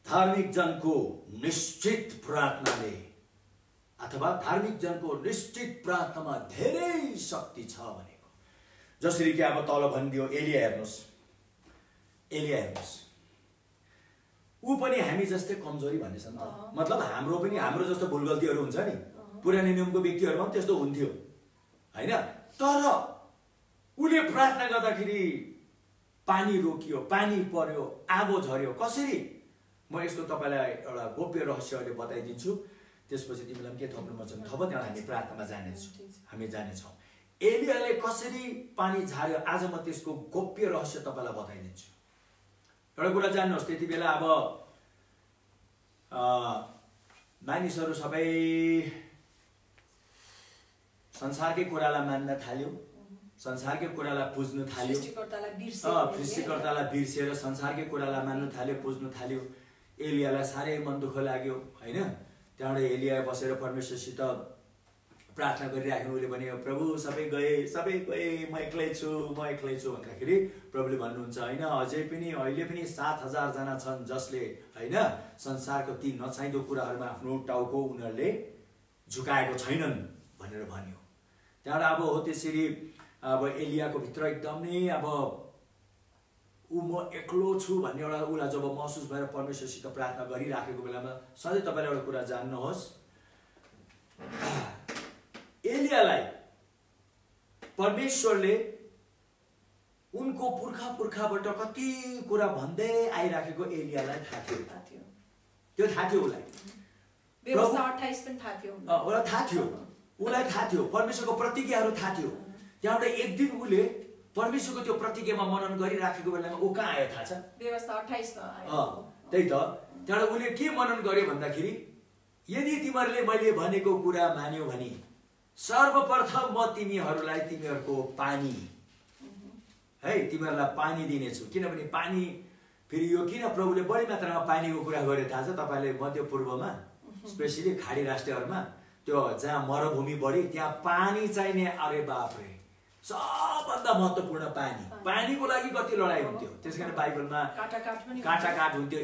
धार्मिक जनको निश्चित प्रार्थनाले अथवा धार्मिक जनको निश्चित प्रार्थनामा धेरै शक्ति छ भनेको। जसरी कि अब तल भनिदियो एलिया हेर्नुहोस्, एलिया हेर्नुहोस्, ऊ पनि हामी जस्तै कमजोरी भनेछ नि त। मतलब हाम्रो पनि हाम्रो जस्तो भुल गल्तीहरू हुन्छ नि, पुरानो नियमको व्यक्तिहरूमा पनि त्यस्तो हुन्थ्यो हैन? तर उले प्रार्थना गर्दाखेरि पानी रोकियो, पानी पर्यो, आगो झर्यो। कसरी? म यसको तपाईलाई एउटा गोप्य रहस्यले बताइदिन्छु, त्यसपछि तिमीलाई के थप्नु मन छ थप, त्यहाँ हामी प्रार्थनामा जानेछौँ, हामी जानेछौँ एलियाले कसरी पानी झार्यो। आज म त्यसको गोप्य रहस्य तपाईलाई बताइदिन्छु। एउटा कुरा जान्नुहोस्, त्यति बेला अब मानिसहरू सबै संसारकै कुरालाई मान्न थाल्यो, संसारकै कुरालाई पुज्नु थाल्यो, सृष्टिकर्तालाई बिर्सेर संसारकै कुरालाई मान्नु थाल्यो, पुज्नु थाल्यो। एलियालाई साह्रै मन दुःख लाग्यो हैन? त्यहाँबाट एलिया बसेर परमेश्वरसित प्रार्थना गरिराख्नु। उसले भने प्रभु सबै गए म एक्लै छु भन्दाखेरि प्रभुले भन्नुहुन्छ होइन, अझै पनि अहिले पनि 7,000 जना छन् जसले होइन संसारको ती नचाहिँदो कुराहरूमा आफ्नो टाउको उनीहरूले झुकाएको छैनन् भनेर भन्यो। त्यहाँबाट अब हो त्यसरी अब एलियाको भित्र एकदमै अब म एक्लो छु भन्ने एउटा उसलाई जब महसुस भएर परमेश्वरसित प्रार्थना गरिराखेको बेलामा सधैँ तपाईँले एउटा कुरा जान्नुहोस्, एलियालाई परमेश्वरले उनको पुर्खाबाट कति कुरा भन्दै आइराखेको एलियालाई थाहा थियो। त्यो थाहा थियो उसलाई, उसलाई थाहा थियो परमेश्वरको प्रतिज्ञाहरू थाहा थियो। त्यहाँबाट एक दिन उसले परमेश्वरको त्यो प्रतिज्ञामा मनन गरिराखेको बेलामा ऊ कहाँ आयो थाहा छ? व्यवस्था 28 मा आयो। त्यही त, त्यहाँबाट उसले के मनन गर्यो भन्दाखेरि यदि तिमीहरूले मैले भनेको कुरा मान्यो भने सर्वप्रथम म तिमीहरूलाई तिमीहरूको पानी है तिमीहरूलाई पानी दिनेछु। किनभने पानी फेरि यो किन प्रभुले बढी मात्रामा पानीको कुरा गरे थाहा छ तपाईँले? मध्य पूर्वमा स्पेसली खाडी राष्ट्रहरूमा त्यो जहाँ मरुभूमि बढी त्यहाँ पानी चाहिने, अरे बापरे सबभन्दा महत्त्वपूर्ण पानीको लागि कति लडाइँ हुन्थ्यो। त्यस कारण बाइबलमा काटाकाट हुन्थ्यो,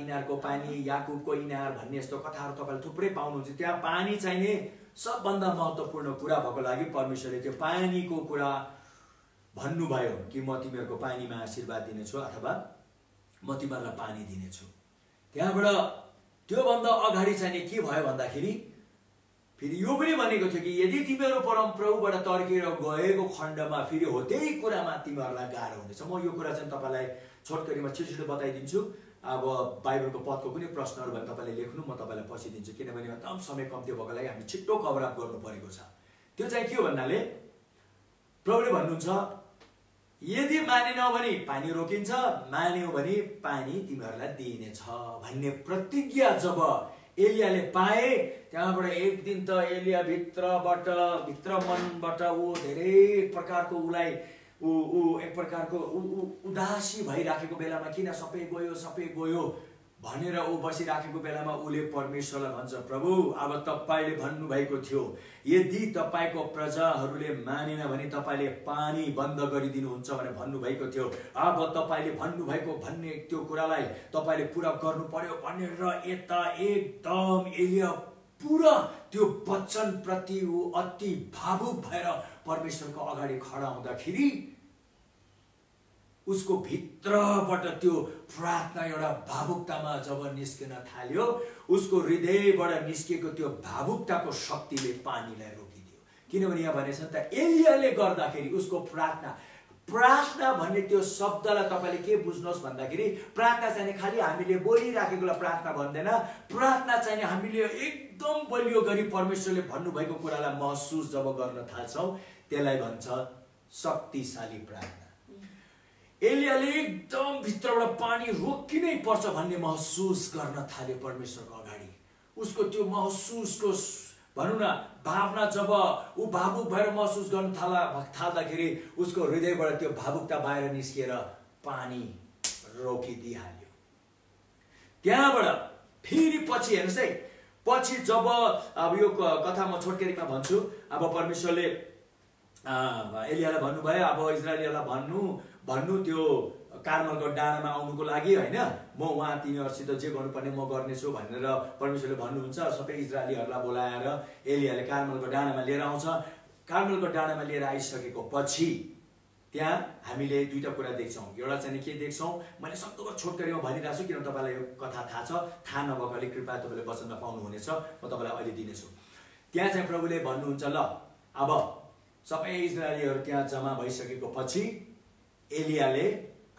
इनारको पानी, याकुबको इनार भन्ने यस्तो कथाहरू तपाईँले थुप्रै पाउनुहुन्छ। त्यहाँ पानी चाहिने सबभन्दा महत्त्वपूर्ण कुरा भएको लागि परमेश्वरले त्यो पानीको कुरा भन्नुभयो कि म तिमीहरूको पानीमा आशीर्वाद दिनेछु अथवा म तिमीहरूलाई पानी दिनेछु। त्यहाँबाट त्योभन्दा अगाडि चाहिने के भयो भन्दाखेरि फेरि यो पनि भनेको थियो कि यदि तिमीहरू परमप्रभुबाट तर्केर गएको खण्डमा फेरि हो त्यही कुरामा तिमीहरूलाई गाह्रो हुनेछ। म यो कुरा चाहिँ तपाईँलाई छोटकरीमा छिटो बताइदिन्छु। अब बाइबलको पदको कुनै प्रश्नहरू भने तपाईँले लेख्नु, म तपाईँलाई पछि दिन्छु, किनभने एकदम समय कम्ती भएको लागि हामी छिट्टो कभरअप गर्नु परेको छ। त्यो चाहिँ के हो भन्नाले प्रभुले भन्नुहुन्छ यदि मानेनौ भने पानी रोकिन्छ, मान्यौ भने पानी तिमीहरूलाई दिइनेछ भन्ने प्रतिज्ञा जब एलियाले पाए, त्यहाँबाट एक दिन त एलिया भित्र मनबाट ऊ धेरै प्रकारको उसलाई एक प्रकारको उदासी भइराखेको बेलामा किन सबै गयो भनेर ऊ बसिराखेको बेलामा उसले परमेश्वरलाई भन्छ प्रभु अब तपाईँले भन्नुभएको थियो यदि तपाईँको प्रजाहरूले मानेन भने तपाईँले पानी बन्द गरिदिनुहुन्छ भनेर भन्नुभएको थियो। अब तपाईँले भन्नुभएको भन्ने त्यो कुरालाई तपाईँले पुरा गर्नु पर्यो भनेर यता एकदम एलिया पुरा त्यो वचनप्रति ऊ अति भावुक भएर परमेश्वरको अगाडि खडा हुँदाखेरि उसको भित्रबाट त्यो प्रार्थना एउटा भावुकतामा जब निस्किन थाल्यो, उसको हृदयबाट निस्केको त्यो भावुकताको शक्तिले पानीलाई रोकिदियो। किनभने यहाँ भनेछ नि त एलियाले गर्दाखेरि उसको प्रार्थना भन्ने त्यो शब्दलाई तपाईँले के बुझ्नुहोस् भन्दाखेरि प्रार्थना चाहिने खालि हामीले बोलिराखेकोलाई प्रार्थना भन्दैन। प्रार्थना चाहिने हामीले एकदम बलियो गरी परमेश्वरले भन्नुभएको कुरालाई महसुस जब गर्न थाल्छौँ त्यसलाई भन्छ शक्तिशाली प्रार्थना। एलियाले एकदम भित्रबाट पानी रोकिनै पर्छ भन्ने महसुस गर्न थाल्यो परमेश्वरको अगाडि। उसको त्यो महसुसको भनौँ न भावना जब ऊ भावुक भएर महसुस गर्न थाल्दाखेरि उसको हृदयबाट त्यो भावुकता बाहिर निस्किएर पानी रोकिदिइहाल्यो। त्यहाँबाट फेरि पछि हेर्नुहोस् है, पछि जब अब यो कथा म छोटकरीमा भन्छु। अब परमेश्वरले एलियालाई भन्नुभयो अब इजरायलीहरूलाई भन्नु त्यो कार्मलको डाँडामा आउनुको लागि होइन, म उहाँ तिनीहरूसित जे गर्नुपर्ने म गर्नेछु भनेर परमेश्वरले भन्नुहुन्छ। सबै इजरायलीहरूलाई बोलाएर एलियाले कार्मलको डाँडामा लिएर आउँछ। कार्मलको डाँडामा लिएर आइसकेको पछि त्यहाँ हामीले दुईटा कुरा देख्छौँ। एउटा चाहिँ के देख्छौँ, मैले सक्दो छोटकरीमा भनिरहेको छु किनभने तपाईँलाई यो कथा थाहा छ। थाहा नभएको अलिक कृपया तपाईँले वचनमा पाउनुहुनेछ, म तपाईँलाई अहिले दिनेछु। त्यहाँ चाहिँ प्रभुले भन्नुहुन्छ ल अब सबै इजरायलीहरू त्यहाँ जम्मा भइसकेको पछि एलियाले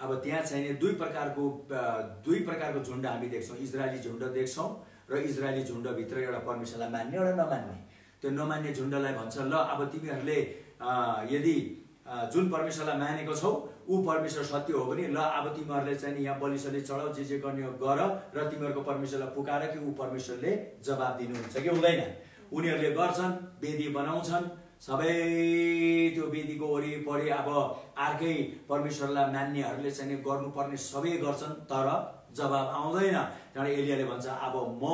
अब त्यहाँ चाहिने दुई प्रकारको झुन्ड हामी देख्छौँ। इजरायली झुन्ड देख्छौँ र इजरायली झुन्डभित्र एउटा परमेश्वरलाई मान्ने एउटा नमान्ने। त्यो नमान्ने झुन्डलाई भन्छ ल अब तिमीहरूले यदि जुन परमेश्वरलाई मानेको छौ ऊ परमेश्वर सत्य हो भने ल अब तिमीहरूले चाहिँ यहाँ बलिसली चढाऊ, जे गर्ने गर र तिमीहरूको परमेश्वरलाई पुकार कि ऊ परमेश्वरले जवाब दिनुहुन्छ कि हुँदैन। उनीहरूले गर्छन्, वेदी बनाउँछन्, सबै त्यो वेदीको वरिपरि अब अर्कै परमेश्वरलाई मान्नेहरूले चाहिँ गर्नुपर्ने सबै गर्छन्, तर जवाब आउँदैन। त्यहाँबाट एलियाले भन्छ अब म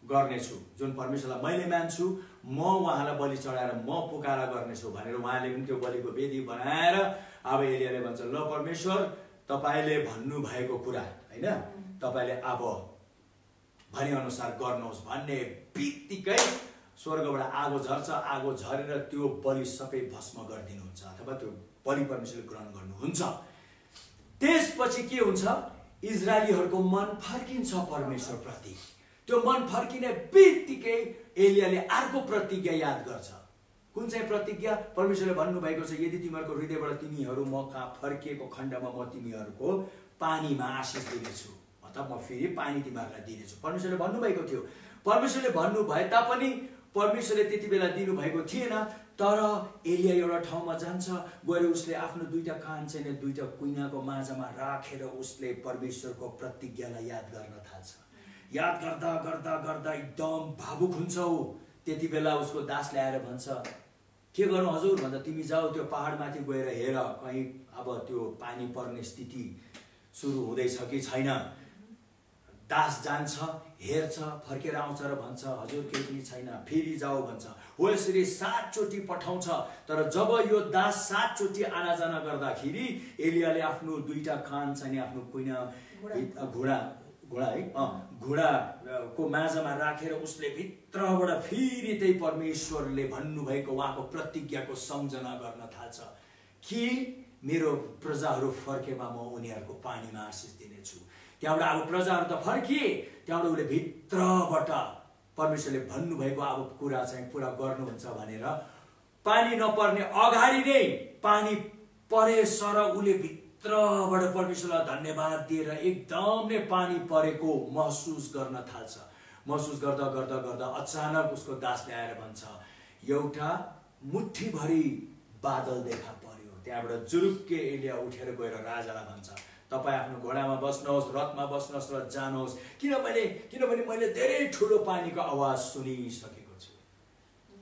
गर्नेछु, जुन परमेश्वरलाई मैले मान्छु, म उहाँलाई बलि चढाएर म पुकारा गर्नेछु भनेर उहाँले पनि त्यो बलिको वेदी बनाएर अब एलियाले भन्छ, ल परमेश्वर तपाईँले भन्नुभएको कुरा होइन, तपाईँले अब भनेअनुसार गर्नुहोस् भन्ने बित्तिकै स्वर्गबाट आगो झर्छ। आगो झरेर त्यो बलि सबै भस्म गरिदिनुहुन्छ अथवा त्यो बलि परमेश्वरले ग्रहण गर्नुहुन्छ। त्यसपछि के हुन्छ, इजरायलीहरूको मन फर्किन्छ परमेश्वरप्रति। त्यो मन फर्किने बित्तिकै एलियाले अर्को प्रतिज्ञा याद गर्छ। कुन चाहिँ प्रतिज्ञा? परमेश्वरले भन्नुभएको छ, यदि तिमीहरूको हृदयबाट तिमीहरू म कहाँ फर्किएको खण्डमा म तिमीहरूको पानीमा आशिष दिनेछु, मतलब म फेरि पानी तिमीहरूलाई दिनेछु। परमेश्वरले भन्नुभएको थियो। परमेश्वरले भन्नु भए तापनि परमेश्वरले त्यति बेला दिनुभएको थिएन। तर एलिया एउटा ठाउँमा जान्छ, गएर उसले आफ्नो दुईटा कान चाहिँ दुईटा कुइनाको माझमा राखेर उसले परमेश्वरको प्रतिज्ञालाई याद गर्न थाल्छ। याद गर्दा गर्दा गर्दा एकदम भावुक हुन्छ ऊ। त्यति बेला उसको दासले आएर भन्छ, के गर्नु हजुर भन्दा, तिमी जाऊ त्यो पहाडमाथि गएर हेर कहीँ अब त्यो पानी पर्ने स्थिति सुरु हुँदैछ कि छैन। दास जान्छ, हेर्छ, फर्केर आउँछ र भन्छ, हजुर केही पनि छैन। फेरि जाऊ भन्छ। हो यसरी 7 चोटि पठाउँछ। तर जब यो दास 7 चोटि आनाजाना गर्दाखेरि एलियाले आफ्नो दुईटा कान चाहिँ आफ्नो कुइना घुँडाको माझमा राखेर उसले भित्रबाट फेरि त्यही परमेश्वरले भन्नुभएको उहाँको प्रतिज्ञाको सम्झना गर्न थाल्छ कि मेरो प्रजाहरू फर्केमा म उनीहरूको पानीमा आशिष दिनेछु। त्यहाँबाट अब प्रजाहरू त फर्किए, त्यहाँबाट उसले भित्रबाट परमेश्वरले भन्नुभएको अब कुरा चाहिँ पुरा गर्नुहुन्छ भनेर पानी नपर्ने अगाडि नै पानी परे सर उसले भित्रबाट परमेश्वरलाई धन्यवाद दिएर एकदम नै पानी परेको महसुस गर्न थाल्छ। महसुस गर्दा गर्दा गर्दा अचानक उसको दासले आएर भन्छ, एउटा मुठ्ठीभरि बादल देखा पर्यो। त्यहाँबाट जुरुक्के एलिया उठेर गएर राजालाई भन्छ, तपाईँ आफ्नो घोडामा बस्नुहोस्, रथमा बस्नुहोस् र जानुहोस्, किनभने मैले धेरै ठुलो पानीको आवाज सुनिसकेको छु।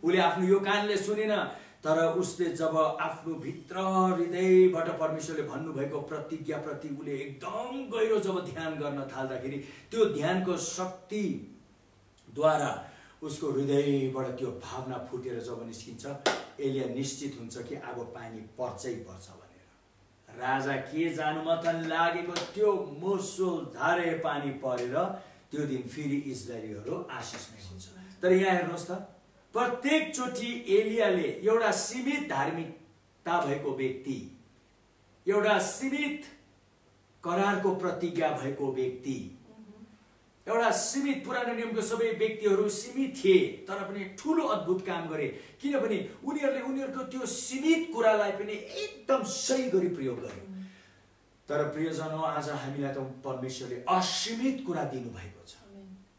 उसले आफ्नो यो कानले सुनेन, तर उसले जब आफ्नो भित्र हृदयबाट परमेश्वरले भन्नुभएको प्रतिज्ञाप्रति उसले एकदम गहिरो जब ध्यान गर्न थाल्दाखेरि त्यो ध्यानको शक्तिद्वारा उसको हृदयबाट त्यो भावना फुटेर जब निस्किन्छ, एलिया निश्चित हुन्छ कि अब पानी पर्छै पर्छ भनेर। राजा के जानुमा त लागेको त्यो मुसलधारे पानी परेर त्यो दिन फेरि इजरायलीहरू आशिषमय हुन्छ। तर यहाँ हेर्नुहोस् त, प्रत्येक चोटि एलियाले एउटा सीमित धार्मिकता भएको व्यक्ति, एउटा सीमित करारको प्रतिज्ञा भएको व्यक्ति, एउटा सीमित पुरानो नियमको सबै व्यक्तिहरू सीमित थिए तर पनि ठुलो अद्भुत काम गरे, किनभने उनीहरूले उनीहरूको त्यो सीमित कुरालाई पनि एकदम सही गरी प्रयोग गरे। तर प्रियजनौ, आज हामीलाई त परमेश्वरले असीमित कुरा दिनुभएको छ।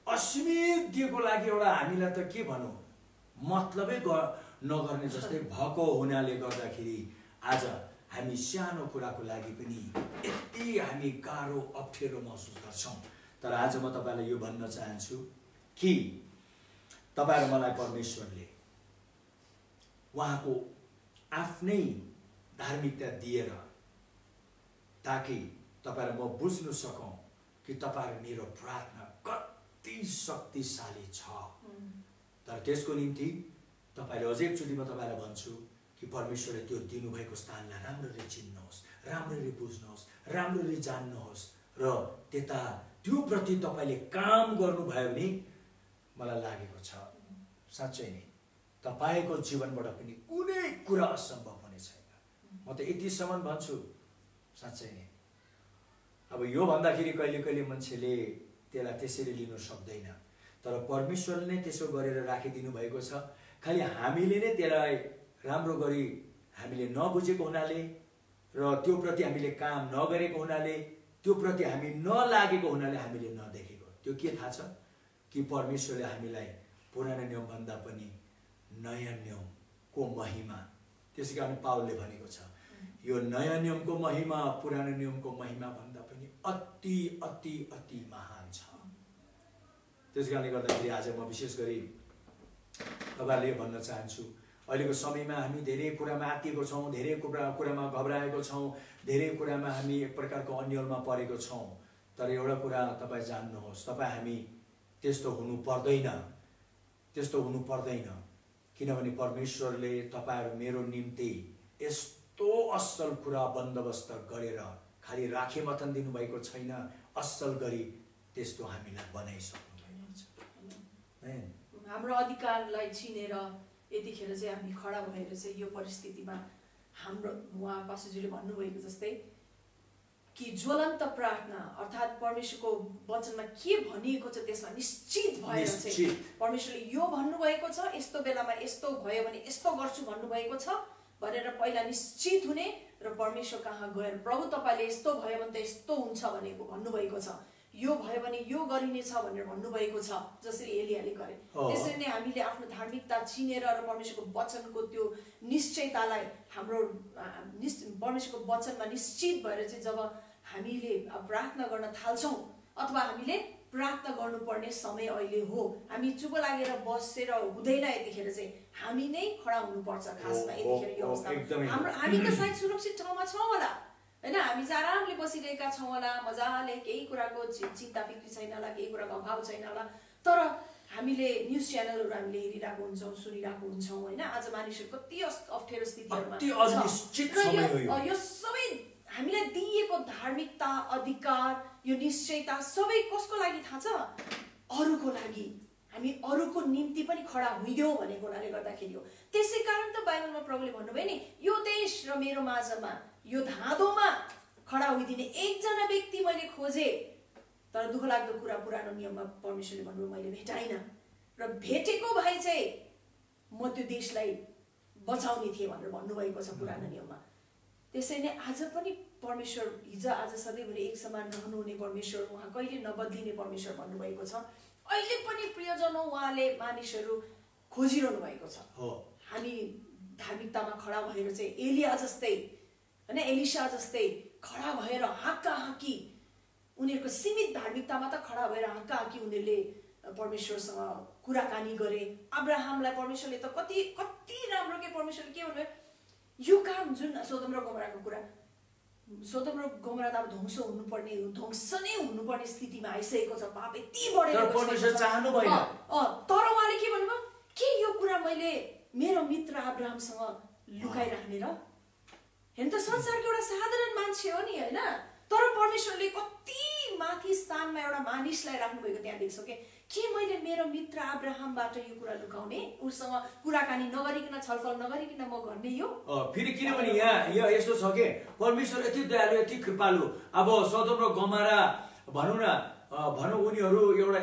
असीमित दिएको लागि एउटा हामीलाई त के भनौँ, मतलबै नगर्ने जस्तै भएको हुनाले गर्दाखेरि आज हामी सानो कुराको लागि पनि यति हामी गाह्रो अप्ठ्यारो महसुस गर्छौँ। तर आज म तपाईँलाई यो भन्न चाहन्छु कि तपाईँ र मलाई परमेश्वरले उहाँको आफ्नै धार्मिकता दिएर ताकि तपाईँ र म बुझ्न सकौँ कि तपाईँ र मेरो प्रार्थना कति शक्तिशाली छ। तर त्यसको निम्ति तपाईँले अझै एकचोटि म तपाईँलाई भन्छु कि परमेश्वरले त्यो दिनुभएको स्थानलाई राम्ररी चिन्नुहोस्, राम्ररी बुझ्नुहोस्, राम्ररी जान्नुहोस् र त्यता त्यो प्रति तपाईँले काम गर्नुभयो भने मलाई लागेको छ साँच्चै नै तपाईँको जीवनबाट पनि कुनै कुरा असम्भव हुने छैन। म त यतिसम्म भन्छु साँच्चै नै। अब यो भन्दाखेरि कहिले कहिले मान्छेले त्यसलाई त्यसरी लिन सक्दैन, तर परमेश्वरले नै त्यसो गरेर राखिदिनु भएको छ। खालि हामीले नै त्यसलाई राम्रो गरी हामीले नबुझेको हुनाले र त्यो प्रति हामीले काम नगरेको हुनाले, त्यो प्रति हामी नलागेको हुनाले हामीले नदेखेको। त्यो के थाहा छ कि परमेश्वरले हामीलाई पुरानो नियमभन्दा पनि नयाँ नियमको महिमा, त्यसै कारण पावलले भनेको छ यो नयाँ नियमको महिमा पुरानो नियमको महिमा भन्दा पनि अति अति अति महान छ। त्यस कारणले गर्दाखेरि आज म विशेष गरी तपाईँहरूले भन्न चाहन्छु, अहिलेको समयमा हामी धेरै कुरामा आत्तिएको छौँ, धेरै कुरामा घबराएको छौँ, धेरै कुरामा हामी एक प्रकारको अन्यलमा परेको छौँ। तर एउटा कुरा तपाईँ जान्नुहोस्, तपाईँ हामी त्यस्तो हुनु पर्दैन, त्यस्तो हुनु पर्दैन। किनभने परमेश्वरले तपाईहरु मेरो निम्ति यस्तो असल कुरा बन्दोबस्त गरेर खाली राखे मात्र दिनुभएको छैन, असल गरी त्यस्तो हामीलाई बनाइसक्नु भएको छ। हाम्रो अधिकारलाई चिनेर यतिखेर चाहिँ हामी खडा भएर चाहिँ यो परिस्थितिमा हाम्रो उहाँ पास्टरजीले भन्नुभएको जस्तै कि ज्वलन्त प्रार्थना अर्थात् परमेश्वरको वचनमा के भनिएको छ त्यसमा निश्चित भएर चाहिँ परमेश्वरले यो भन्नुभएको छ, यस्तो बेलामा यस्तो भयो भने यस्तो गर्छु भन्नुभएको छ भनेर पहिला निश्चित हुने र परमेश्वर कहाँ गएर प्रभु तपाईले यस्तो भयो भने त यस्तो हुन्छ भनेको भन्नुभएको छ, यो भयो भने यो गरिनेछ भनेर भन्नुभएको छ, जसरी एलियाले गरे। त्यसरी नै हामीले आफ्नो धार्मिकता चिनेर र परमेश्वरको वचनको त्यो निश्चयतालाई हाम्रो परमेश्वरको वचनमा निश्चित भएर चाहिँ जब हामीले प्रार्थना गर्न थाल्छौँ अथवा हामीले प्रार्थना गर्नुपर्ने समय अहिले हो, हामी चुप लागेर बसेर हुँदैन, यतिखेर चाहिँ हामी नै खडा हुनुपर्छ। खासमा यतिखेर यो अवस्थामा हामी त सायद सुरक्षित ठाउँमा छौँ होला हैन, हामी चाहिँ आरामले बसिरहेका छौँ होला, मजाले केही कुराको चिन्ता फिक्री छैन होला, केही कुराको अभाव छैन होला, तर हामीले न्युज च्यानलहरु हामीले हेरिरहेको हुन्छौँ, सुनिरहेको हुन्छौँ हैन। आज मानिसहरु कति अप्ठ्यारो स्थितिहरुमा छ। यो सबै हामीलाई दिएको धार्मिकता, अधिकार, यो निश्चयता सबै कसको लागि थाहा छ? अरूको लागि। हामी अरूको निम्ति पनि खडा हुइदेऊ भनेको हुनाले गर्दाखेरि हो। त्यसै कारण त बाइबलमा प्रभुले भन्नुभयो नि, यो देश र मेरो माझमा यो धाँधोमा खडा हुइदिने एकजना व्यक्ति मैले खोजे, तर दुःख लाग्दो कुरा पुरानो नियममा परमेश्वरले भन्नुभयो मैले भेटाइन, र भेटेको भए चाहिँ म त्यो देशलाई बचाउने थिएँ भनेर भन्नुभएको छ पुरानो नियममा। त्यसै नै आज पनि परमेश्वर हिजो आज सधैँभरि एक समान रहनुहुने परमेश्वर, उहाँ कहिले नबदलिने परमेश्वर भन्नुभएको छ। अहिले पनि प्रियजनौ उहाँले मानिसहरू खोजिरहनु भएको छ। हामी धार्मिकतामा खडा भएर चाहिँ एलिया जस्तै हैन, एलिशा जस्तै खडा भएर हाक्काहाक्की, उनीहरूको सीमित धार्मिकतामा त खडा भएर हाक्काहाक्की उनीहरूले परमेश्वरसँग कुराकानी गरे। अब्राहमलाई परमेश्वरले त कति कति राम्रो के परमेश्वरले के भन्नुभयो, यो काम जुन सोदोम र गोमराको कुरा, सोदोम र गोमरा त अब ध्वंस हुनुपर्ने, ध्वंस नै हुनुपर्ने स्थितिमा आइसकेको छ, पाप यति बढेर परमेश्वर चाहनु भएन। तर उहाँले के भन्नुभयो, के यो कुरा मैले मेरो मित्र अब्राहमसँग लुकाइराख्ने र? हेर्नु त संसारको एउटा साधारण मान्छे हो नि हैन, तर परमेश्वरले कति माथि स्थानमा एउटा मानिसलाई राख्नु भएको त्यहाँ देख्छौ के मैले मेरो मित्र अब्राहमबाट यो कुरा लुकाउने, उसँग कुराकानी नगरिकन, छलफल नगरिकन म गर्ने यो? फेरि किनभने यहाँ यस्तो छ के परमेश्वर यति दयालु, यति कृपालु। अब सदोम र गमोरा भनौँ उनीहरू एउटा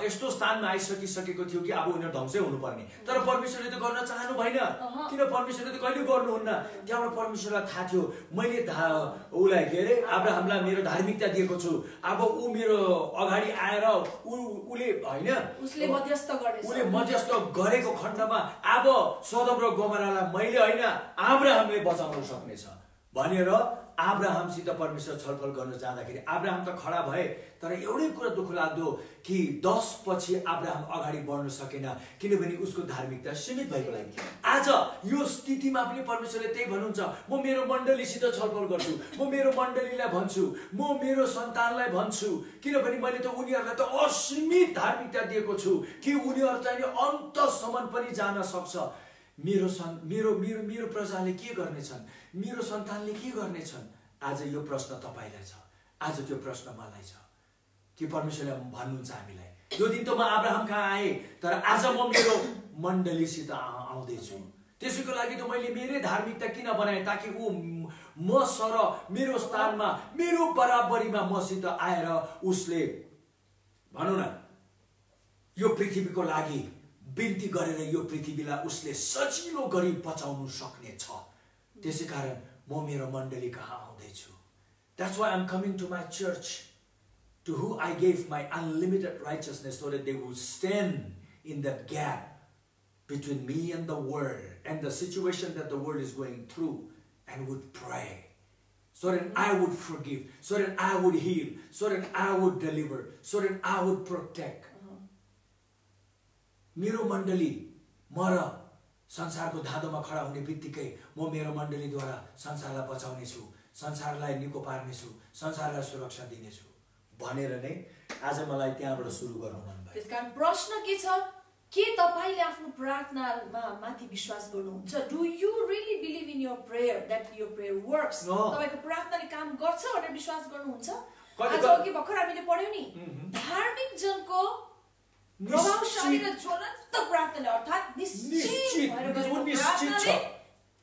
यस्तो स्थानमा आइसकिसकेको थियो कि अब उनीहरू ध्वंसै हुनुपर्ने, तर परमेश्वरले त गर्न चाहनु भएन। किन परमेश्वरले त कहिले गर्नुहुन्न? त्यहाँबाट परमेश्वरलाई थाहा थियो मैले उसलाई के अरे अब्राहमलाई मेरो धार्मिकता दिएको छु, अब ऊ मेरो अगाडि आएर उसले होइन उसले मध्यस्थ गरेको खण्डमा अब सदोम र गमोरालाई मैले होइन अब्राहमले बचाउन सक्नेछ भनेर अब्राहमसित परमेश्वर छलफल गर्न जाँदाखेरि अब्राहम त खडा भए, तर एउटै कुरा दुःख लाग्दो कि 10 पछि अब्राहम अगाडि बढ्न सकेन, किनभने उसको धार्मिकता सीमित भएको लागि। आज यो स्थितिमा पनि परमेश्वरले त्यही भन्नुहुन्छ, म मेरो मण्डलीसित छलफल गर्छु, म मेरो मण्डलीलाई भन्छु, म मेरो सन्तानलाई भन्छु, किनभने मैले त उनीहरूलाई त असीमित धार्मिकता दिएको छु कि उनीहरू चाहिँ अन्तसम्म पनि जान सक्छ। मेरो प्रजाले के गर्नेछन्, मेरो सन्तानले के गर्नेछन्? आज यो प्रश्न तपाईलाई छ, आज त्यो प्रश्न मलाई छ कि परमेश्वरले भन्नुहुन्छ हामीलाई, यो दिन त म अब्राहम कहाँ आएँ, तर आज म मेरो मण्डलीसित आउँदैछु। त्यसैको लागि त मैले मेरै धार्मिकता किन बनाएँ, ताकि ऊ म सर मेरो स्थानमा मेरो बराबरीमा मसित आएर उसले भनौँ न यो पृथ्वीको लागि बिन्ती गरेर यो पृथ्वीलाई उसले सजिलो गरी बचाउन सक्ने छ। त्यसैकारण म मेरो मण्डली कहाँ आउँदैछु। That's why I'm coming to my church, to who I gave my unlimited righteousness, so that they will stand in the gap between me and the world and the situation that the world is going through, and would pray, so that I would forgive, so that I would heal, so that I would deliver, so that I would protect. मेरो मण्डली म र संसारको धाँधोमा खडा हुने बित्तिकै म मेरो मण्डलीद्वारा संसारलाई बचाउने छु, संसारलाई निको पार्ने छु, संसारलाई सुरक्षा दिने छु भनेर नै आज मलाई त्यहाँबाट सुरु गर्नु मन भयो। त्यसकारण प्रश्न के छ, के तपाईले आफ्नो प्रार्थनामा माथि विश्वास गर्नुहुन्छ? Do you really believe in your prayer that your prayer works? तपाईको प्रार्थनाले काम गर्छ भनेर विश्वास गर्नुहुन्छ? आज अघि भर्खर हामीले पढ्यौं नि, धार्मिक जनको प्रभावशाली र ज्वलन्त प्रार्थनाले अर्थात् निश्चित भएर गरेको प्रार्थनाले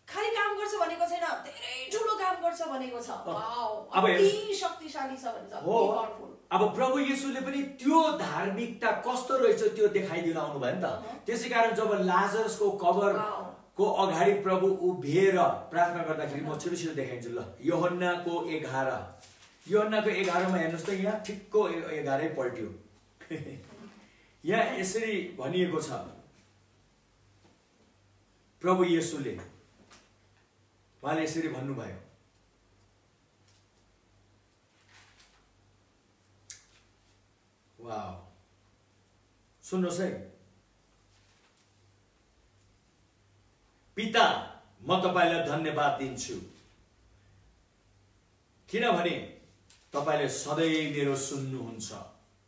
खाली काम गर्छ भनेको छैन, धेरै ठुलो काम गर्छ भनेको छ। वाउ, अति शक्तिशाली छ भनेको छ, अति पावरफुल। अब प्रभु येशूले पनि त्यो धार्मिकता कस्तो रहेछ त्यो देखाइदिन आउनु भयो नि त। त्यसैकारण जब लाजरसको कबरको अगाडि प्रभु उभिएर प्रार्थना गर्दाखेरि, म छिटो छिटो देखाइदिन्छु ल। यूहन्नाको 11 मा हेर्नुस् त, यहाँ ठिक्क 11 पल्ट्यो। यहाँ यसरी भनिएको छ, प्रभु येशूले उहाँले यसरी भन्नुभयो, वाउ, सुन्नुहोस् है। पिता, म तपाईलाई धन्यवाद दिन्छु किनभने तपाईले सधैँ मेरो सुन्नुहुन्छ।